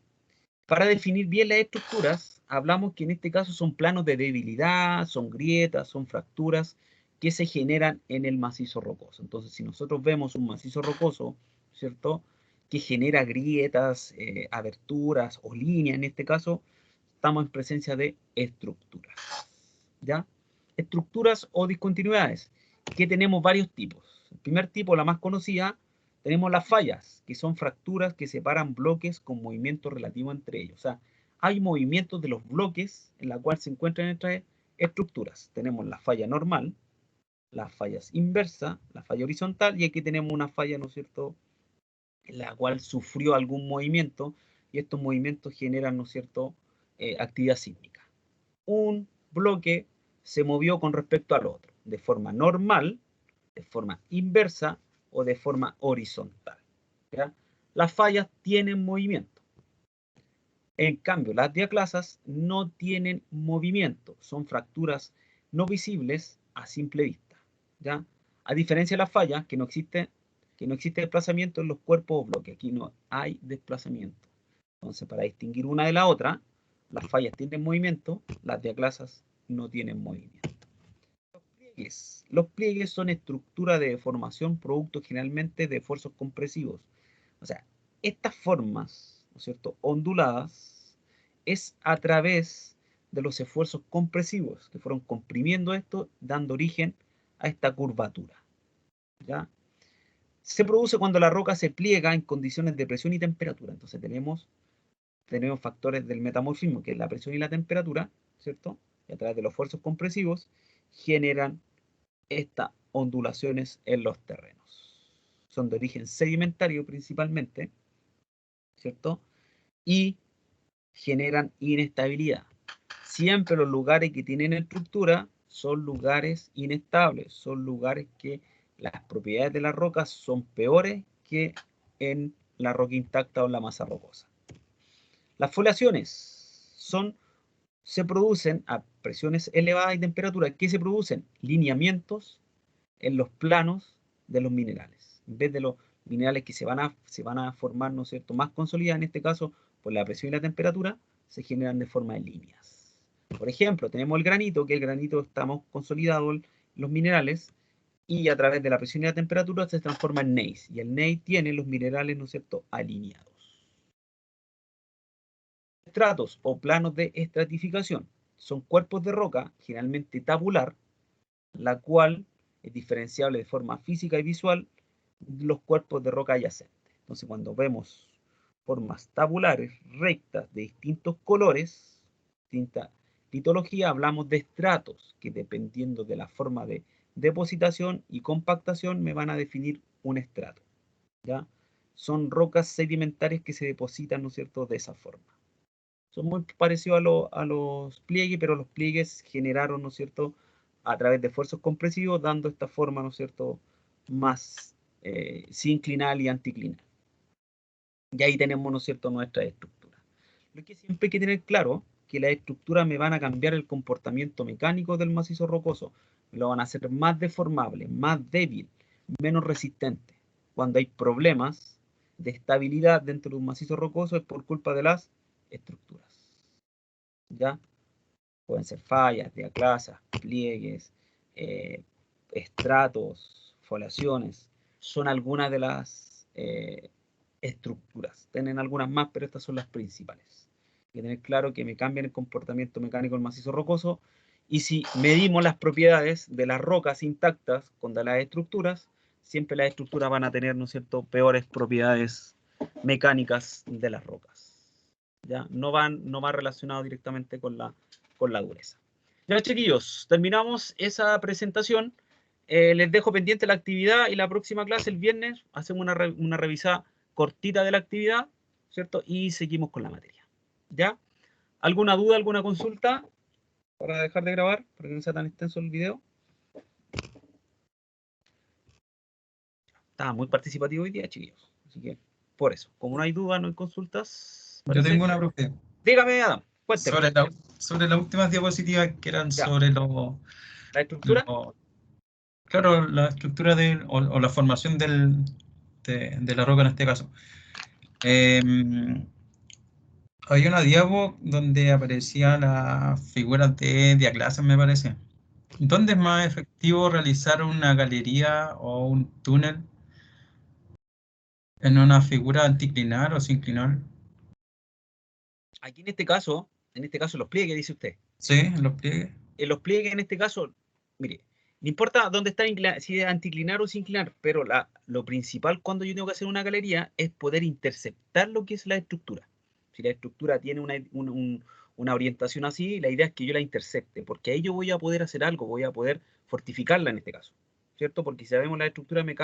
Para definir bien las estructuras, hablamos que en este caso son planos de debilidad, son grietas, son fracturas que se generan en el macizo rocoso. Entonces, si nosotros vemos un macizo rocoso, ¿cierto?, que genera grietas, aberturas o líneas, en este caso, estamos en presencia de estructuras, ¿ya? Estructuras o discontinuidades, que tenemos varios tipos. El primer tipo, la más conocida, tenemos las fallas, que son fracturas que separan bloques con movimiento relativo entre ellos. O sea, hay movimientos de los bloques en la cual se encuentran estas estructuras. Tenemos la falla normal, las fallas inversa, la falla horizontal, y aquí tenemos una falla, ¿no es cierto?, en la cual sufrió algún movimiento, y estos movimientos generan, ¿no es cierto?, actividad sísmica. Un bloque se movió con respecto al otro, de forma normal, de forma inversa o de forma horizontal, ¿ya? Las fallas tienen movimiento. En cambio, las diaclasas no tienen movimiento, son fracturas no visibles a simple vista, ¿ya? A diferencia de las fallas, que no existe desplazamiento en los cuerpos o bloques, aquí no hay desplazamiento. Entonces, para distinguir una de la otra, las fallas tienen movimiento, las diaclasas no tienen movimiento. Los pliegues son estructuras de deformación producto generalmente de esfuerzos compresivos. O sea, estas formas, ¿no es cierto?, onduladas, es a través de los esfuerzos compresivos que fueron comprimiendo esto, dando origen a esta curvatura, ¿ya? Se produce cuando la roca se pliega en condiciones de presión y temperatura. Entonces tenemos factores del metamorfismo, que es la presión y la temperatura, ¿cierto? Y a través de los esfuerzos compresivos generan estas ondulaciones en los terrenos. Son de origen sedimentario principalmente, ¿cierto? Y generan inestabilidad. Siempre los lugares que tienen estructura son lugares inestables, son lugares que las propiedades de las rocas son peores que en la roca intacta o en la masa rocosa. Las foliaciones se producen a presiones elevadas y temperaturas. ¿Qué se producen? Lineamientos en los planos de los minerales. En vez de los minerales que se van a formar, ¿no es cierto?, más consolidados, en este caso, por la presión y la temperatura, se generan de forma de líneas. Por ejemplo, tenemos el granito, que el granito estamos consolidados los minerales, y a través de la presión y la temperatura se transforma en gneiss. Y el gneiss tiene los minerales, ¿no es cierto?, alineados. Estratos o planos de estratificación son cuerpos de roca, generalmente tabular, la cual es diferenciable de forma física y visual de los cuerpos de roca adyacentes. Entonces, cuando vemos formas tabulares, rectas, de distintos colores, distinta litología, hablamos de estratos, que dependiendo de la forma de depositación y compactación, me van a definir un estrato, ¿ya? Son rocas sedimentarias que se depositan, ¿no es cierto?, de esa forma. Son muy parecidos a los pliegues, pero los pliegues generaron, ¿no es cierto?, a través de esfuerzos compresivos, dando esta forma, ¿no es cierto?, más sinclinal y anticlinal. Y ahí tenemos, ¿no es cierto?, nuestra estructura. Lo que siempre hay que tener claro, que las estructuras me van a cambiar el comportamiento mecánico del macizo rocoso, me lo van a hacer más deformable, más débil, menos resistente. Cuando hay problemas de estabilidad dentro de un macizo rocoso es por culpa de las estructuras. ¿Ya? Pueden ser fallas, diaclasas, pliegues, estratos, foliaciones. Son algunas de las estructuras. Tienen algunas más, pero estas son las principales. Hay que tener claro que me cambian el comportamiento mecánico del macizo rocoso. Y si medimos las propiedades de las rocas intactas con las estructuras, siempre las estructuras van a tener, ¿no es cierto?, peores propiedades mecánicas de las rocas. ¿Ya? No va relacionado directamente con la dureza. Ya, chiquillos, terminamos esa presentación. Les dejo pendiente la actividad y la próxima clase el viernes hacemos una revisada cortita de la actividad, ¿cierto? Y seguimos con la materia. ¿Ya? ¿Alguna duda, alguna consulta para dejar de grabar, para que no sea tan extenso el video? Estaba muy participativo hoy día, chiquillos. Así que, por eso, como no hay duda, no hay consultas. Yo ¿parece? tengo una, profe. Dígame, Adam, cuénteme. Sobre las últimas diapositivas que eran Ya. sobre ¿La estructura? claro, la estructura o la formación de la roca en este caso. Había una diapo donde aparecían las figuras de diaclasas, me parece. ¿Dónde es más efectivo realizar una galería o un túnel en una figura anticlinal o sinclinal? Aquí en este caso los pliegues, dice usted. Sí, en los pliegues. En los pliegues, en este caso, mire, no importa dónde está, si es anticlinar o sinclinar, pero lo principal cuando yo tengo que hacer una galería es poder interceptar lo que es la estructura. Si la estructura tiene una orientación así, la idea es que yo la intercepte, porque ahí yo voy a poder hacer algo, voy a poder fortificarla en este caso, ¿cierto? Porque si sabemos la estructura me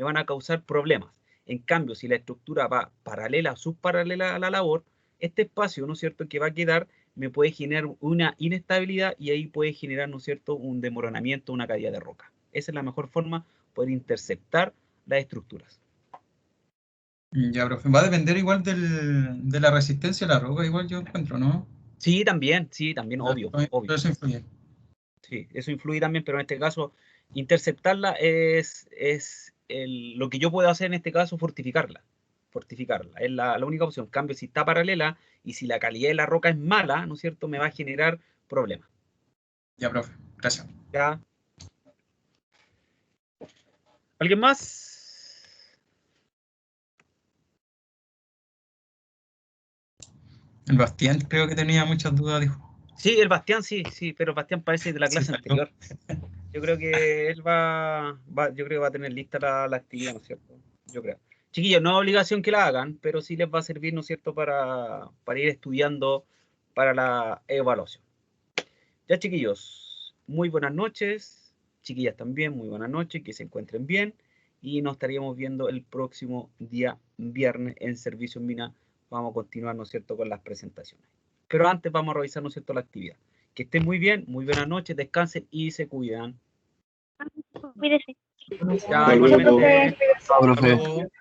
van a causar problemas. En cambio, si la estructura va paralela o subparalela a la labor, este espacio, ¿no es cierto?, que va a quedar, me puede generar una inestabilidad y ahí puede generar, ¿no es cierto?, un demoronamiento, una caída de roca. Esa es la mejor forma, poder interceptar las estructuras. Ya, profe. Va a depender igual de la resistencia de la roca, igual yo encuentro, ¿no? Sí, también, obvio, obvio. Eso influye. Sí, eso influye también, pero en este caso, interceptarla es lo que yo puedo hacer en este caso, fortificarla. Fortificarla, es la única opción. En cambio, si está paralela y si la calidad de la roca es mala, ¿no es cierto?, me va a generar problemas. Ya, profe. Gracias. ¿Ya? ¿Alguien más? El Bastián creo que tenía muchas dudas, dijo. Sí, el Bastián, sí, pero el Bastián parece de la Sí, clase anterior. Yo creo que él yo creo que va a tener lista la actividad, ¿no es cierto? Yo creo. Chiquillos, no es obligación que la hagan, pero sí les va a servir, ¿no es cierto?, para ir estudiando para la evaluación. Ya, chiquillos, muy buenas noches. Chiquillas también, muy buenas noches, que se encuentren bien. Y nos estaríamos viendo el próximo día viernes en Servicio Mina. Vamos a continuar, ¿no es cierto?, con las presentaciones. Pero antes vamos a revisar, ¿no es cierto?, la actividad. Que estén muy bien, muy buenas noches, descansen y se cuidan. Cuídese. Ya, igualmente. Chao, profe. Hasta luego.